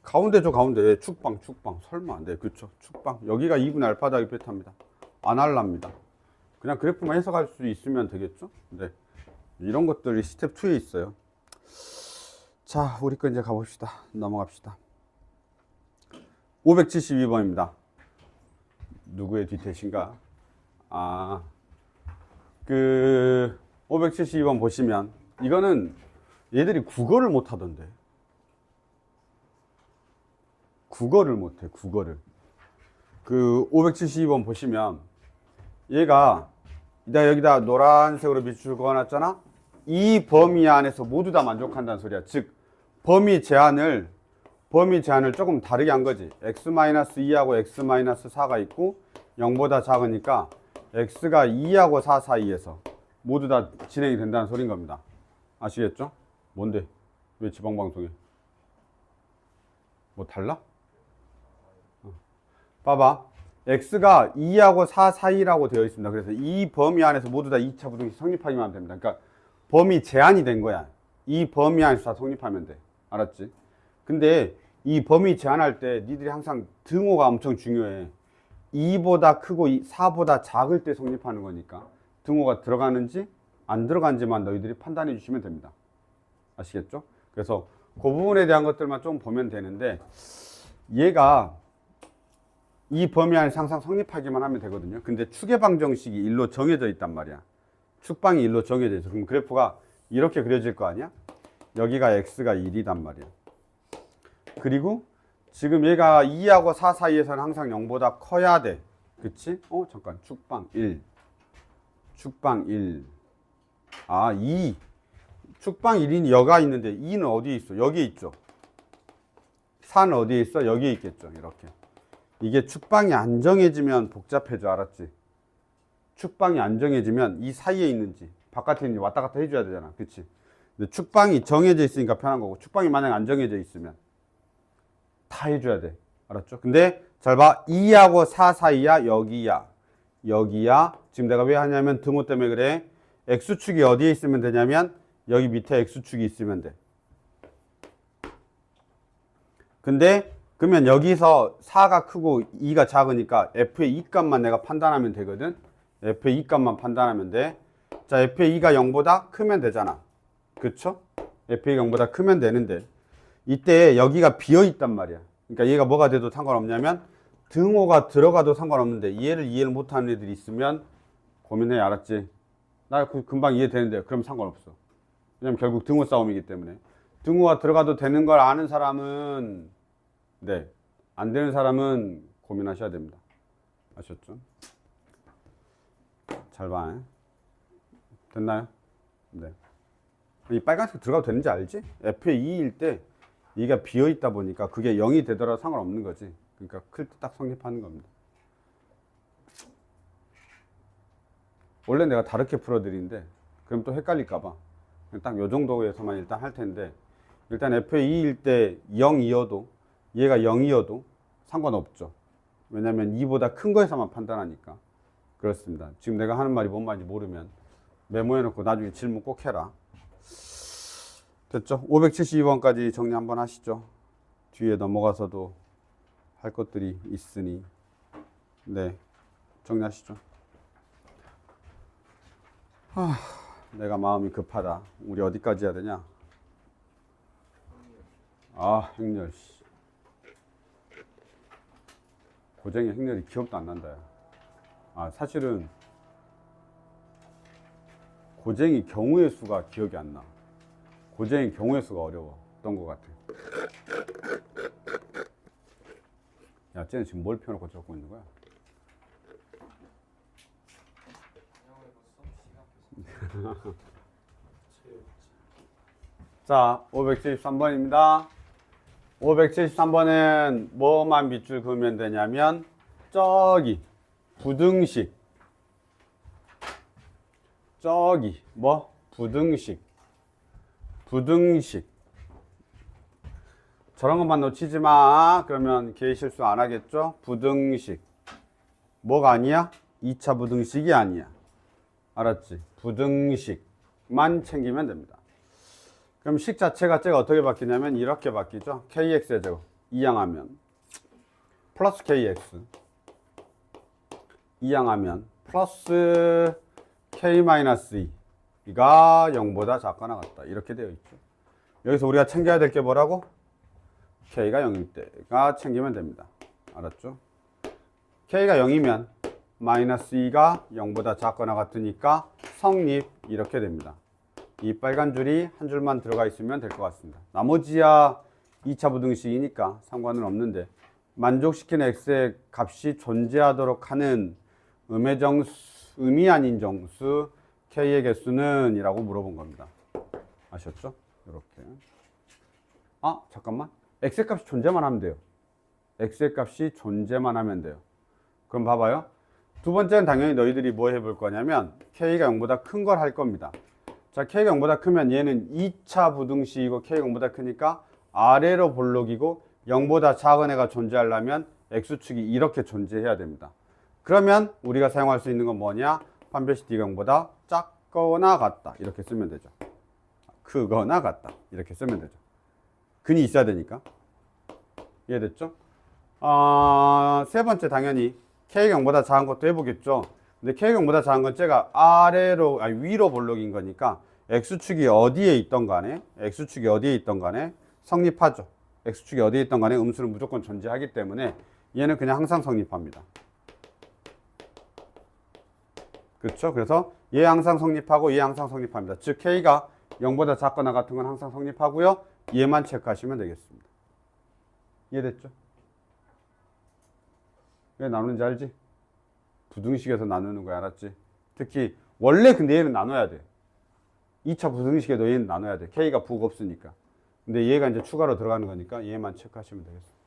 가운데죠, 가운데. 축방. 설마 안 돼. 그쵸? 축방. 여기가 2분의 알파 더하기 베타입니다. 안 할랍니다. 그냥 그래프만 해석할 수 있으면 되겠죠? 네. 이런 것들이 스텝 2에 있어요. 자, 우리 거 이제 가봅시다. 넘어갑시다. 572번입니다. 누구의 뒤태신가? 572번 보시면, 이거는 얘들이 국어를 못 하던데. 국어를 못해, 국어를. 572번 보시면, 얘가, 내가 여기다 노란색으로 밑줄 그어놨잖아? 이 범위 안에서 모두 다 만족한다는 소리야. 즉, 범위 제한을 조금 다르게 한 거지. x-2하고 x-4가 있고, 0보다 작으니까, x가 2하고 4 사이에서 모두 다 진행이 된다는 소린 겁니다. 아시겠죠? 뭔데? 왜 지방방송에? 뭐 달라? 봐봐. x가 2하고 4 사이라고 되어 있습니다. 그래서 이 범위 안에서 모두 다 2차 부등식 성립하기만 하면 됩니다. 그러니까 범위 제한이 된 거야. 이 범위 안에서 다 성립하면 돼. 알았지? 근데 이 범위 제한할 때 니들이 항상 등호가 엄청 중요해. 2보다 크고 4보다 작을 때 성립하는 거니까 등호가 들어가는지 안 들어간지만 너희들이 판단해 주시면 됩니다. 아시겠죠? 그래서 그 부분에 대한 것들만 좀 보면 되는데, 얘가 이 범위 안에 항상 성립하기만 하면 되거든요. 근데 추계방 정식이 일로 정해져 있단 말이야. 축방이 일로 정해져 있어. 그럼 그래프가 이렇게 그려질 거 아니야? 여기가 x가 1이단 말이야. 그리고 지금 얘가 2하고 4 사이에서는 항상 0보다 커야 돼. 그치? 잠깐. 축방 1. 축방 1. 2. 축방 1인 여가 있는데 2는 어디에 있어? 여기에 있죠. 4는 어디에 있어? 여기에 있겠죠. 이렇게. 이게 축방이 안 정해지면 복잡해져. 알았지? 축방이 안 정해지면 이 사이에 있는지 바깥에 있는지 왔다 갔다 해줘야 되잖아. 그치? 근데 축방이 정해져 있으니까 편한 거고, 축방이 만약 안 정해져 있으면 다 해줘야 돼. 알았죠? 근데 잘 봐. 2하고 4 사이야. 여기야. 지금 내가 왜 하냐면 등호 때문에 그래. x축이 어디에 있으면 되냐면 여기 밑에 x축이 있으면 돼. 근데 그러면 여기서 4가 크고 2가 작으니까 f의 2값만 내가 판단하면 되거든. f의 2값만 판단하면 돼. 자, f의 2가 0보다 크면 되잖아. 그쵸? f의 0보다 크면 되는데, 이때 여기가 비어있단 말이야. 그러니까 얘가 뭐가 돼도 상관없냐면 등호가 들어가도 상관없는데, 얘를 이해를 못하는 애들이 있으면 고민해. 알았지? 나 금방 이해되는데 그럼 상관없어. 왜냐면 결국 등호 싸움이기 때문에. 등호가 들어가도 되는 걸 아는 사람은, 네, 안 되는 사람은 고민하셔야 됩니다. 아셨죠? 잘 봐. 됐나요? 네. 이 빨간색 들어가도 되는지 알지? F의 2일 때 얘가 비어있다 보니까 그게 0이 되더라도 상관없는 거지. 그러니까 클 때 딱 성립하는 겁니다. 원래 내가 다르게 풀어드리는데 그럼 또 헷갈릴까봐 딱 요 정도에서만 일단 할 텐데, 일단 F의 2일 때 0이어도, 얘가 0이어도 상관없죠. 왜냐면 2보다 큰 거에서만 판단하니까. 그렇습니다. 지금 내가 하는 말이 뭔 말인지 모르면 메모해놓고 나중에 질문 꼭 해라. 됐죠? 572번까지 정리 한번 하시죠. 뒤에 넘어가서도 할 것들이 있으니. 네, 정리하시죠. 내가 마음이 급하다. 우리 어디까지 해야 되냐? 행렬. 고쟁이 행렬이 기억도 안 난다. 사실은 고쟁이 경우의 수가 기억이 안 나. 고쟁이 경우의 수가 어려웠던 것 같아. 야, 쟤는 지금 뭘 펴놓고 적고 있는 거야? 자, 573번입니다. 573번은 뭐만 밑줄 그으면 되냐면 저기 부등식 저기 뭐 부등식 저런 것만 놓치지 마. 그러면 개의 실수 안 하겠죠? 부등식 뭐가 아니야? 2차 부등식이 아니야. 알았지? 부등식만 챙기면 됩니다. 그럼 식 자체가 어떻게 바뀌냐면 이렇게 바뀌죠. kx의 제곱 이항하면 플러스 kx 이항하면 플러스 k-2가 0보다 작거나 같다. 이렇게 되어 있죠. 여기서 우리가 챙겨야 될 게 뭐라고? k가 0일 때가 챙기면 됩니다. 알았죠? k가 0이면 마이너스 2가 0보다 작거나 같으니까 성립 이렇게 됩니다. 이 빨간 줄이 한 줄만 들어가 있으면 될 것 같습니다. 나머지야 2차 부등식이니까 상관은 없는데 만족시키는 x의 값이 존재하도록 하는 음의 아닌 정수 k의 개수는 이라고 물어본 겁니다. 아셨죠? 이렇게. 아 잠깐만, x의 값이 존재만 하면 돼요. x의 값이 존재만 하면 돼요. 그럼 봐봐요. 두 번째는 당연히 너희들이 뭐 해볼 거냐면 k가 0보다 큰 걸 할 겁니다. 자, k가 0보다 크면 얘는 2차 부등식이고 k가 0보다 크니까 아래로 볼록이고 0보다 작은 애가 존재하려면 x축이 이렇게 존재해야 됩니다. 그러면 우리가 사용할 수 있는 건 뭐냐? 판별식 d가 0보다 작거나 같다. 이렇게 쓰면 되죠. 크거나 같다. 이렇게 쓰면 되죠. 근이 있어야 되니까. 이해됐죠? 세 번째 당연히 k가 0보다 작은 것도 해보겠죠. 근데 k가 0보다 작은 건 제가 위로 볼록인 거니까 x축이 어디에 있던 간에 성립하죠. x축이 어디에 있던 간에 음수는 무조건 존재하기 때문에 얘는 그냥 항상 성립합니다. 그렇죠? 그래서 얘 항상 성립하고 얘 항상 성립합니다. 즉 k가 0보다 작거나 같은 건 항상 성립하고요. 얘만 체크하시면 되겠습니다. 이해됐죠? 왜 나누는지 알지? 부등식에서 나누는 거야. 알았지? 특히 원래 근데 얘는 나눠야 돼. 2차 부등식에도 얘는 나눠야 돼. k가 부가 없으니까. 근데 얘가 이제 추가로 들어가는 거니까 얘만 체크하시면 되겠습니다.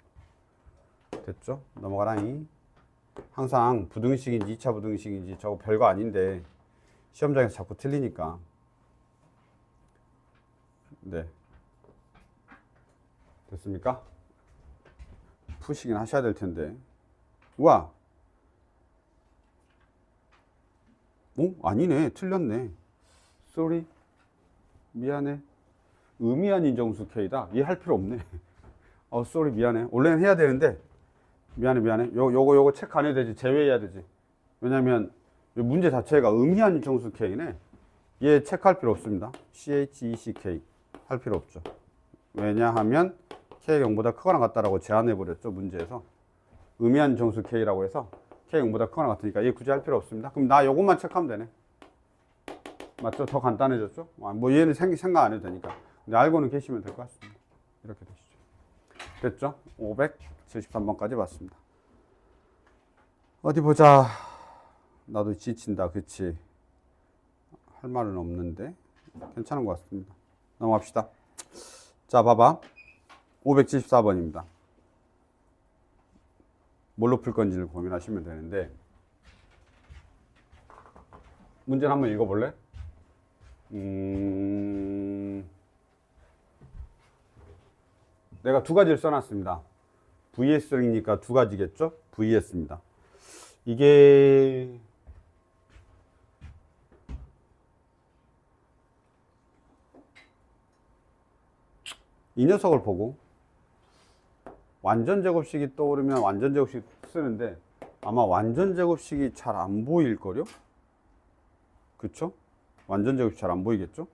됐죠? 넘어가라니. 항상 부등식인지 2차 부등식인지 저거 별거 아닌데 시험장에서 자꾸 틀리니까. 네. 됐습니까? 푸시긴 하셔야 될 텐데. 우와. 아니네. 틀렸네. sorry. 미안해. 음이 아닌 정수 k다. 얘 할 필요 없네. sorry. 미안해. 원래는 해야 되는데. 미안해. 요거 체크 안 해도 되지. 제외해야 되지. 왜냐면 문제 자체가 음이 아닌 정수 k네. 얘 체크할 필요 없습니다. CHECK 할 필요 없죠. 왜냐하면 k가 0보다 크거나 같다라고 제안해버렸죠. 문제에서. 음이 아닌 정수 k라고 해서 k가 0보다 크거나 같으니까 얘 굳이 할 필요 없습니다. 그럼 나 요것만 체크하면 되네. 맞죠? 더 간단해졌죠? 뭐 얘는 생각 안 해도 되니까. 근데 알고는 계시면 될 것 같습니다. 이렇게 되시죠. 됐죠? 573번까지 봤습니다. 어디 보자. 나도 지친다. 그치? 할 말은 없는데 괜찮은 것 같습니다. 넘어갑시다. 자, 봐봐. 574번입니다. 뭘로 풀 건지를 고민하시면 되는데 문제를 한번 읽어볼래? 내가 두 가지를 써놨습니다. VS이니까 두 가지겠죠? VS입니다. 이게 이 녀석을 보고 완전 제곱식이 떠오르면 완전 제곱식 쓰는데 아마 완전 제곱식이 잘 안 보일걸요? 그쵸? 완전 제곱식 잘 안 보이겠죠?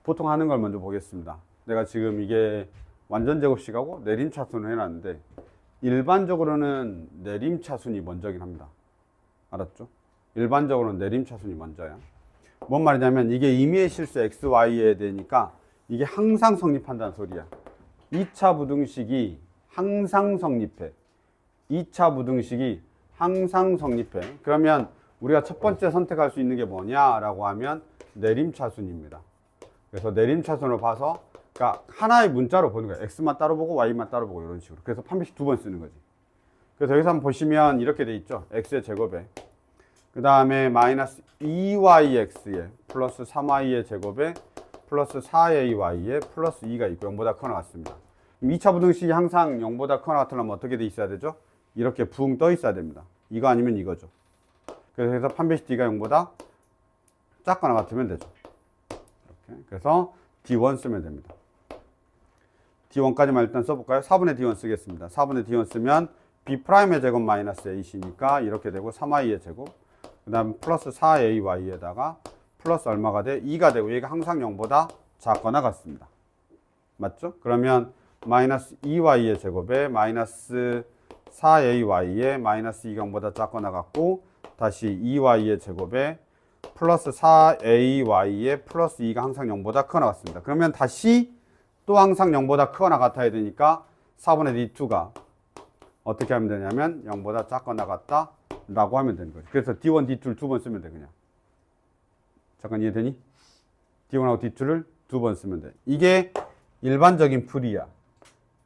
보통 하는 걸 먼저 보겠습니다. 내가 지금 이게 완전 제곱식하고 내림차순을 해놨는데 일반적으로는 내림차순이 먼저긴 합니다. 알았죠? 일반적으로는 내림차순이 먼저야. 뭔 말이냐면 이게 임의의 실수 x, y에 되니까 이게 항상 성립한다는 소리야. 2차 부등식이 항상 성립해. 2차 부등식이 항상 성립해. 그러면 우리가 첫 번째 선택할 수 있는 게 뭐냐라고 하면 내림차순입니다. 그래서 내림차순으로 봐서, 그러니까 하나의 문자로 보는 거야. x만 따로 보고 y만 따로 보고 이런 식으로. 그래서 판별식 두 번 쓰는 거지. 그래서 여기서 한번 보시면 이렇게 돼 있죠. x의 제곱에 그 다음에 마이너스 2yx에 플러스 3y의 제곱에 플러스 4ay에 플러스 2가 있고 0보다 크거나 같습니다. 2차 부등식이 항상 0보다 크거나 같으려면 어떻게 돼 있어야 되죠? 이렇게 붕 떠 있어야 됩니다. 이거 아니면 이거죠. 그래서 판별식 d가 0보다 작거나 같으면 되죠. 이렇게. 그래서 d1 쓰면 됩니다. d1까지만 일단 써볼까요? 4분의 d1 쓰겠습니다. 4분의 d1 쓰면 b'의 제곱 마이너스 ac니까 이렇게 되고 3y의 제곱 그 다음 플러스 4ay에다가 플러스 얼마가 돼? 2가 되고 얘가 항상 0보다 작거나 같습니다. 맞죠? 그러면 마이너스 2y의 제곱에 마이너스 4ay에 마이너스 2가 0보다 작거나 같고 다시 2y의 제곱에 플러스 4ay에 플러스 2가 항상 0보다 크거나 같습니다. 그러면 다시 또 항상 0보다 크거나 같아야 되니까 4분의 d2가 어떻게 하면 되냐면 0보다 작거나 같다 라고 하면 되는 거죠. 그래서 d1, d2를 두 번 쓰면 돼 그냥. 잠깐 이해되니? d1하고 d2를 두 번 쓰면 돼. 이게 일반적인 풀이야.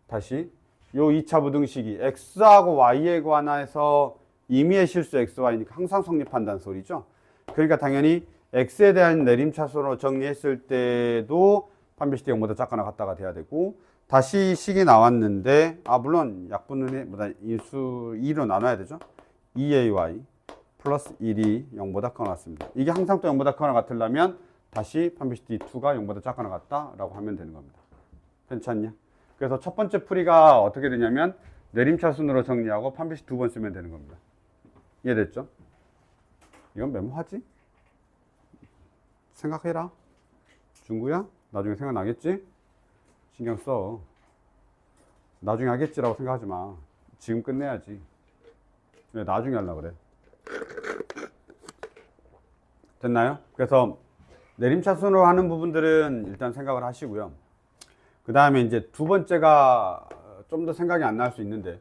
다시 요 2차 부등식이 x하고 y에 관해서 임의의 실수 x, y니까 항상 성립한다는 소리죠. 그러니까 당연히 x에 대한 내림차순으로 정리했을 때도 판별식 0보다 작거나 같다가 돼야 되고 다시 식이 나왔는데 물론 약분은 인수 2로 나눠야 되죠. 2ay 플러스 1이 0보다 크거나 같습니다. 이게 항상 또 0보다 크거나 같으려면 다시 판별식 d2가 0보다 작거나 같다라고 하면 되는 겁니다. 괜찮냐? 그래서 첫 번째 풀이가 어떻게 되냐면 내림차순으로 정리하고 판별식 두 번 쓰면 되는 겁니다. 이해됐죠? 이건 메모하지? 생각해라. 중구야? 나중에 생각나겠지? 신경 써. 나중에 하겠지라고 생각하지 마. 지금 끝내야지. 왜 나중에 하려고 그래? 됐나요? 그래서 내림차순으로 하는 부분들은 일단 생각을 하시고요. 그 다음에 이제 두 번째가 좀 더 생각이 안 날 수 있는데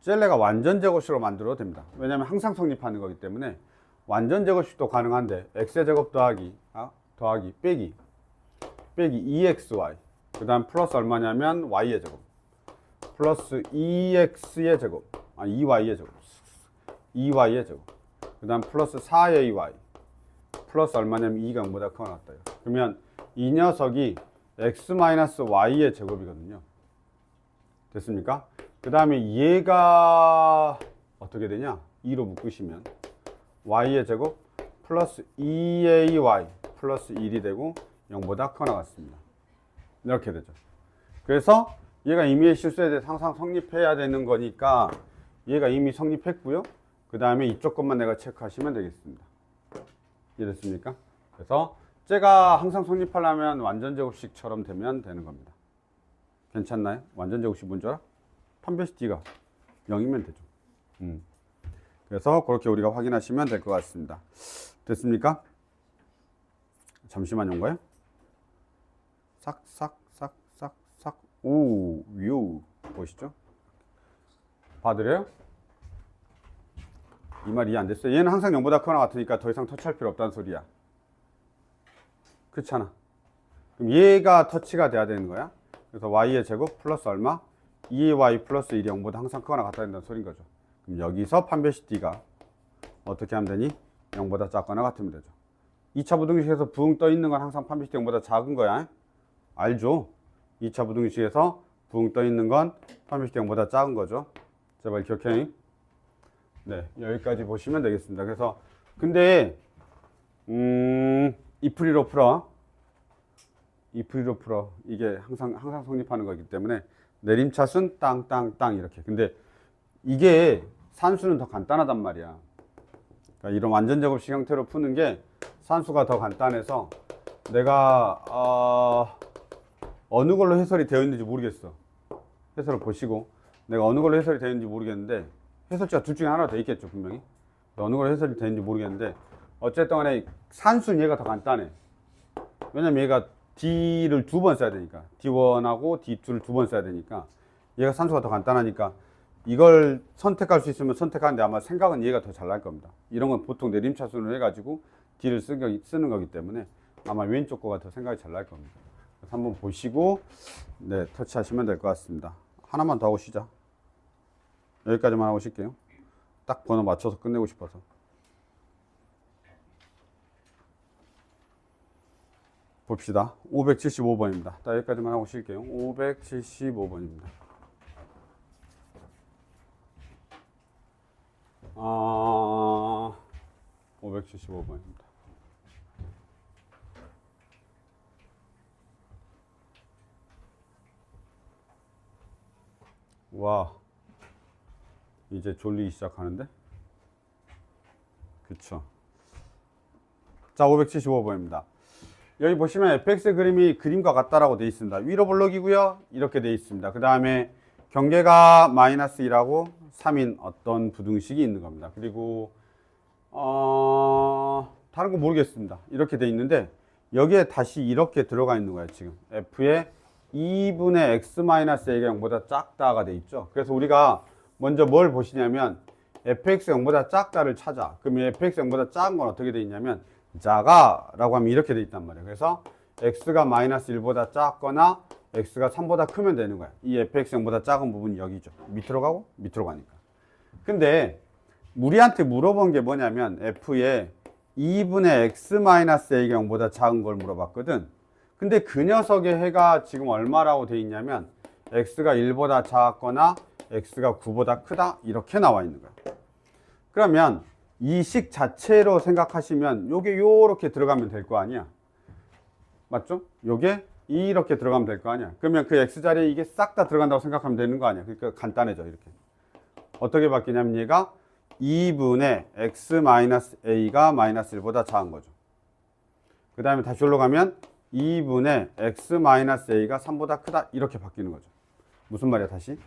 젤레가 완전 제곱식으로 만들어도 됩니다. 왜냐하면 항상 성립하는 거기 때문에 완전 제곱식도 가능한데 x의 제곱 더하기 빼기 2xy 그 다음 플러스 얼마냐면 y의 제곱 플러스 2x의 제곱 2y의 제곱 2y의 제곱 그 다음 플러스 4ay 플러스 얼마냐면 2가 0보다 크거나 같다. 그러면 이 녀석이 x-y의 제곱이거든요. 됐습니까? 그 다음에 얘가 어떻게 되냐? 2로 묶으시면 y의 제곱 플러스 2ay 플러스 1이 되고 0보다 크거나 같습니다. 이렇게 되죠. 그래서 얘가 임의의 실수에 대해 항상 성립해야 되는 거니까 얘가 이미 성립했고요. 그 다음에 이쪽 것만 내가 체크하시면 되겠습니다. 이해됐습니까? 그래서 쟤가 항상 성립하려면 완전 제곱식처럼 되면 되는 겁니다. 괜찮나요? 완전 제곱식 뭔지 알아? 판별식 d가 0이면 되죠. 그래서 그렇게 우리가 확인하시면 될 것 같습니다. 됐습니까? 잠시만요인가요? 싹. 오, 요. 보시죠? 봐드려요? 이 말 이해 안 됐어요? 얘는 항상 0보다 크거나 같으니까 더 이상 터치할 필요 없다는 소리야. 그렇잖아. 그럼 얘가 터치가 돼야 되는 거야. 그래서 y의 제곱 플러스 얼마? 2y 플러스 1이 0보다 항상 크거나 같아야 된다는 소린 거죠. 그럼 여기서 판별식 d가 어떻게 하면 되니? 0보다 작거나 같으면 되죠. 2차 부등식에서 붕 떠 있는 건 항상 판별식 0보다 작은 거야. 알죠? 2차 부등식에서 붕 떠 있는 건 판별식 0보다 작은 거죠. 제발 기억해. 네, 여기까지 보시면 되겠습니다. 그래서 근데 이 풀이로 풀어. 이게 항상 성립하는 거기 때문에 내림차순 땅 이렇게. 근데 이게 산수는 더 간단하단 말이야. 그러니까 이런 완전 제곱식 형태로 푸는 게 산수가 더 간단해서 내가 어느 걸로 해설이 되어 있는지 모르겠어. 해설을 보시고 내가 어느 걸로 해설이 되어 있는지 모르겠는데 해설지가 둘 중에 하나가 돼 있겠죠 분명히. 어느 걸로 해설이 되는지 모르겠는데 어쨌든 간에 산수는 얘가 더 간단해. 왜냐면 얘가 d를 두 번 써야 되니까 d1하고 d2를 두 번 써야 되니까 얘가 산수가 더 간단하니까 이걸 선택할 수 있으면 선택하는데 아마 생각은 얘가 더 잘 날 겁니다. 이런 건 보통 내림차순으로 해가지고 d를 쓰는 거기 때문에 아마 왼쪽 거가 더 생각이 잘 날 겁니다. 한번 보시고 네, 터치하시면 될 것 같습니다. 하나만 더 하고 쉬자. 여기까지만 하고 쉴게요. 딱 번호 맞춰서 끝내고 싶어서. 봅시다. 575번입니다. 딱 여기까지만 하고 쉴게요. 575번입니다. 575번입니다. 와, 이제 졸리기 시작하는데? 그쵸. 자, 575번입니다. 여기 보시면 fx의 그림이 그림과 같다라고 되어 있습니다. 위로 블록이고요. 이렇게 되어 있습니다. 그 다음에 경계가 마이너스 1하고 3인 어떤 부등식이 있는 겁니다. 그리고 다른 거 모르겠습니다. 이렇게 되어 있는데 여기에 다시 이렇게 들어가 있는 거예요. 지금 f의 2분의 x-a가 0보다 작다가 돼 있죠. 그래서 우리가 먼저 뭘 보시냐면 fx 0보다 작다를 찾아. 그럼 fx 0보다 작은 건 어떻게 돼 있냐면 작아 라고 하면 이렇게 돼 있단 말이에요. 그래서 x가 마이너스 1보다 작거나 x가 3보다 크면 되는 거야. 이 fx 0보다 작은 부분이 여기죠. 밑으로 가고 밑으로 가니까. 근데 우리한테 물어본 게 뭐냐면 f의 2분의 x-a가 0보다 작은 걸 물어봤거든. 근데 그 녀석의 해가 지금 얼마라고 돼 있냐면 x가 1보다 작거나 x가 9보다 크다 이렇게 나와 있는 거야. 그러면 이 식 자체로 생각하시면 요게 요렇게 들어가면 될 거 아니야. 맞죠? 요게 이렇게 들어가면 될 거 아니야. 그러면 그 x자리에 이게 싹 다 들어간다고 생각하면 되는 거 아니야. 그러니까 간단해져 이렇게. 어떻게 바뀌냐면 얘가 2분의 x-a가 마이너스 1보다 작은 거죠. 그 다음에 다시 올라가면 2분의 x-a가 3보다 크다 이렇게 바뀌는 거죠. 무슨 말이야 다시?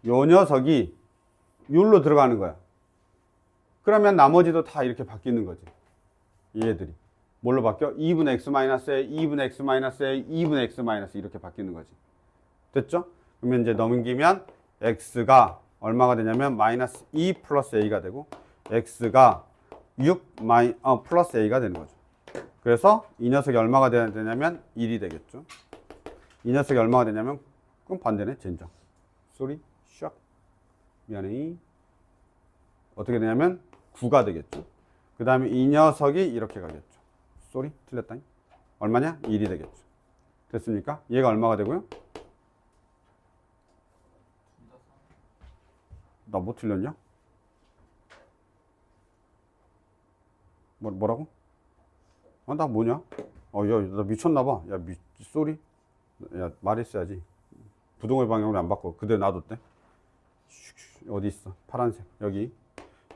요 녀석이 율로 들어가는 거야. 그러면 나머지도 다 이렇게 바뀌는 거지. 얘들이 뭘로 바뀌어? 2분의 x-a, 2분의 x-a, 2분의 x- 이렇게 바뀌는 거지. 됐죠? 그러면 이제 넘기면 x가 얼마가 되냐면 마이너스 2 플러스 a가 되고 x가 6 플러스 a가 되는 거죠. 그래서 이 녀석이 얼마가 되냐면 1이 되겠죠. 이 녀석이 얼마가 되냐면 그럼 반대네. 젠장. 쏘리 샥. 미안해. 어떻게 되냐면 9가 되겠죠. 그 다음에 이 녀석이 이렇게 가겠죠. 쏘리 틀렸다. 얼마냐? 1이 되겠죠. 됐습니까? 얘가 얼마가 되고요? 나 뭐 틀렸냐? 뭐라고? 나 뭐냐? 야, 나 미쳤나봐. 야, 쏘리? 야, 말했어야지. 부동의 방향으로 안 바꿔. 그대로 놔뒀대. 어디 있어? 파란색. 여기.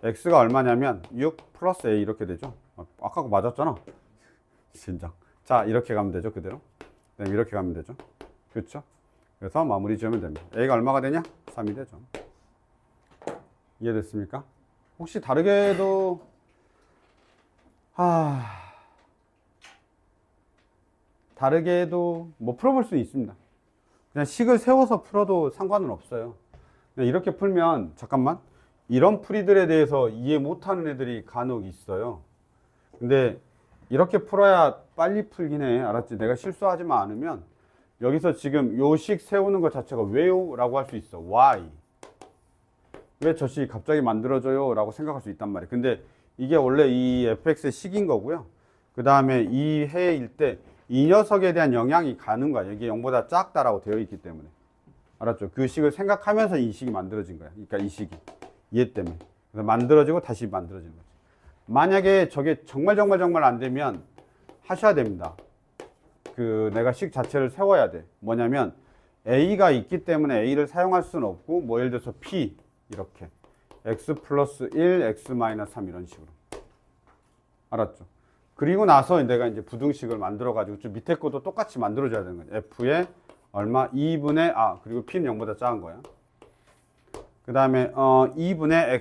x가 얼마냐면 6 플러스 a 이렇게 되죠. 아까 거 맞았잖아. 진짜. 자, 이렇게 가면 되죠. 그대로. 그다음에 이렇게 가면 되죠. 그렇죠? 그래서 마무리 지으면 됩니다. a가 얼마가 되냐? 3이 되죠. 이해됐습니까? 혹시 다르게도 다르게도 뭐 풀어볼 수 있습니다. 그냥 식을 세워서 풀어도 상관은 없어요. 그냥 이렇게 풀면 잠깐만 이런 풀이들에 대해서 이해 못하는 애들이 간혹 있어요. 근데 이렇게 풀어야 빨리 풀긴 해. 알았지? 내가 실수하지만 않으면 여기서 지금 요 식 세우는 것 자체가 왜요? 라고 할 수 있어. Why? 왜 저 식 갑자기 만들어져요? 라고 생각할 수 있단 말이에요. 근데 이게 원래 이 fx의 식인 거고요. 그 다음에 이 해일 때 이 녀석에 대한 영향이 가는 거야. 이게 0보다 작다라고 되어 있기 때문에. 알았죠? 그 식을 생각하면서 이 식이 만들어진 거야. 그러니까 이 식이. 얘 때문에. 그래서 만들어지고 다시 만들어지는 거지. 만약에 저게 정말 안 되면 하셔야 됩니다. 내가 식 자체를 세워야 돼. 뭐냐면 a가 있기 때문에 a를 사용할 수는 없고 뭐 예를 들어서 p 이렇게 x 플러스 1, x 마이너스 3 이런 식으로. 알았죠? 그리고 나서 내가 이제 부등식을 만들어가지고 좀 밑에 것도 똑같이 만들어줘야 되는 거예요. f의 얼마? 2분의, 그리고 p는 0보다 작은 거야. 그 다음에, 2분의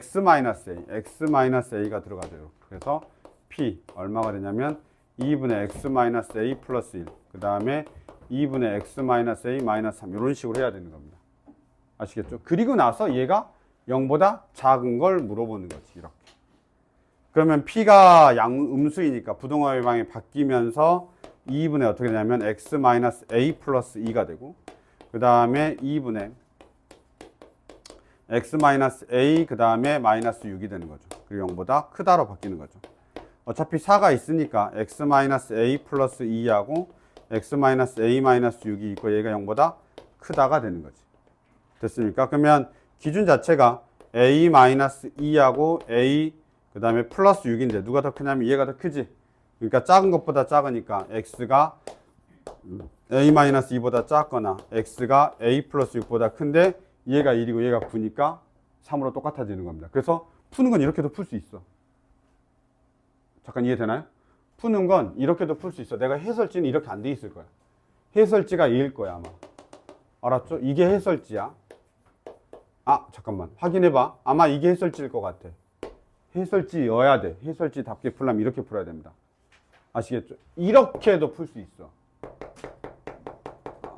x-a가 들어가죠. 그래서 p 얼마가 되냐면 2분의 x-a 플러스 1. 그 다음에 2분의 x-a 마이너스 3. 이런 식으로 해야 되는 겁니다. 아시겠죠? 그리고 나서 얘가 0보다 작은 걸 물어보는 거지. 이렇게. 그러면 p가 음수이니까 부동의 방향이 바뀌면서 2분의 어떻게 되냐면 x 마이너스 a 플러스 2가 되고, 그 다음에 2분의 x 마이너스 a 그 다음에 마이너스 6이 되는 거죠. 그리고 0보다 크다로 바뀌는 거죠. 어차피 4가 있으니까 x 마이너스 a 플러스 2하고 x 마이너스 a 마이너스 6이 있고 얘가 0보다 크다가 되는 거지. 됐습니까? 그러면 기준 자체가 a 마이너스 2하고 a 그 다음에 플러스 6인데 누가 더 크냐면 얘가 더 크지. 그러니까 작은 것보다 작으니까 x가 a 마이너스 2보다 작거나 x가 a 플러스 6보다 큰데 얘가 1이고 얘가 9니까 3으로 똑같아지는 겁니다. 그래서 푸는 건 이렇게도 풀 수 있어. 잠깐 이해되나요? 푸는 건 이렇게도 풀 수 있어. 내가 해설지는 이렇게 안 돼 있을 거야. 해설지가 얘일 거야 아마. 알았죠? 이게 해설지야. 아 잠깐만 확인해봐. 아마 이게 해설지일 것 같아. 해설지여야 돼. 해설지답게 풀려면 이렇게 풀어야 됩니다. 아시겠죠? 이렇게도 풀 수 있어.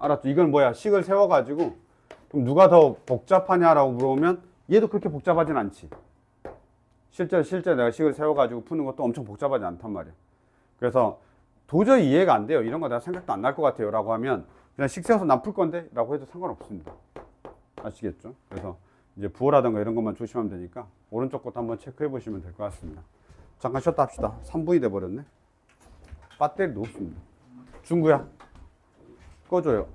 알았죠? 이건 뭐야? 식을 세워가지고 그럼 누가 더 복잡하냐라고 물어보면 얘도 그렇게 복잡하진 않지. 실제 내가 식을 세워가지고 푸는 것도 엄청 복잡하지 않단 말이야. 그래서 도저히 이해가 안 돼요. 이런 거 내가 생각도 안 날 것 같아요. 라고 하면 그냥 식 세워서 난 풀 건데? 라고 해도 상관없습니다. 아시겠죠? 그래서 이제 부호라든가 이런 것만 조심하면 되니까 오른쪽 것도 한번 체크해 보시면 될 것 같습니다. 잠깐 쉬었다 합시다. 3분이 돼 버렸네. 배터리 놓습니다. 중구야 꺼줘요.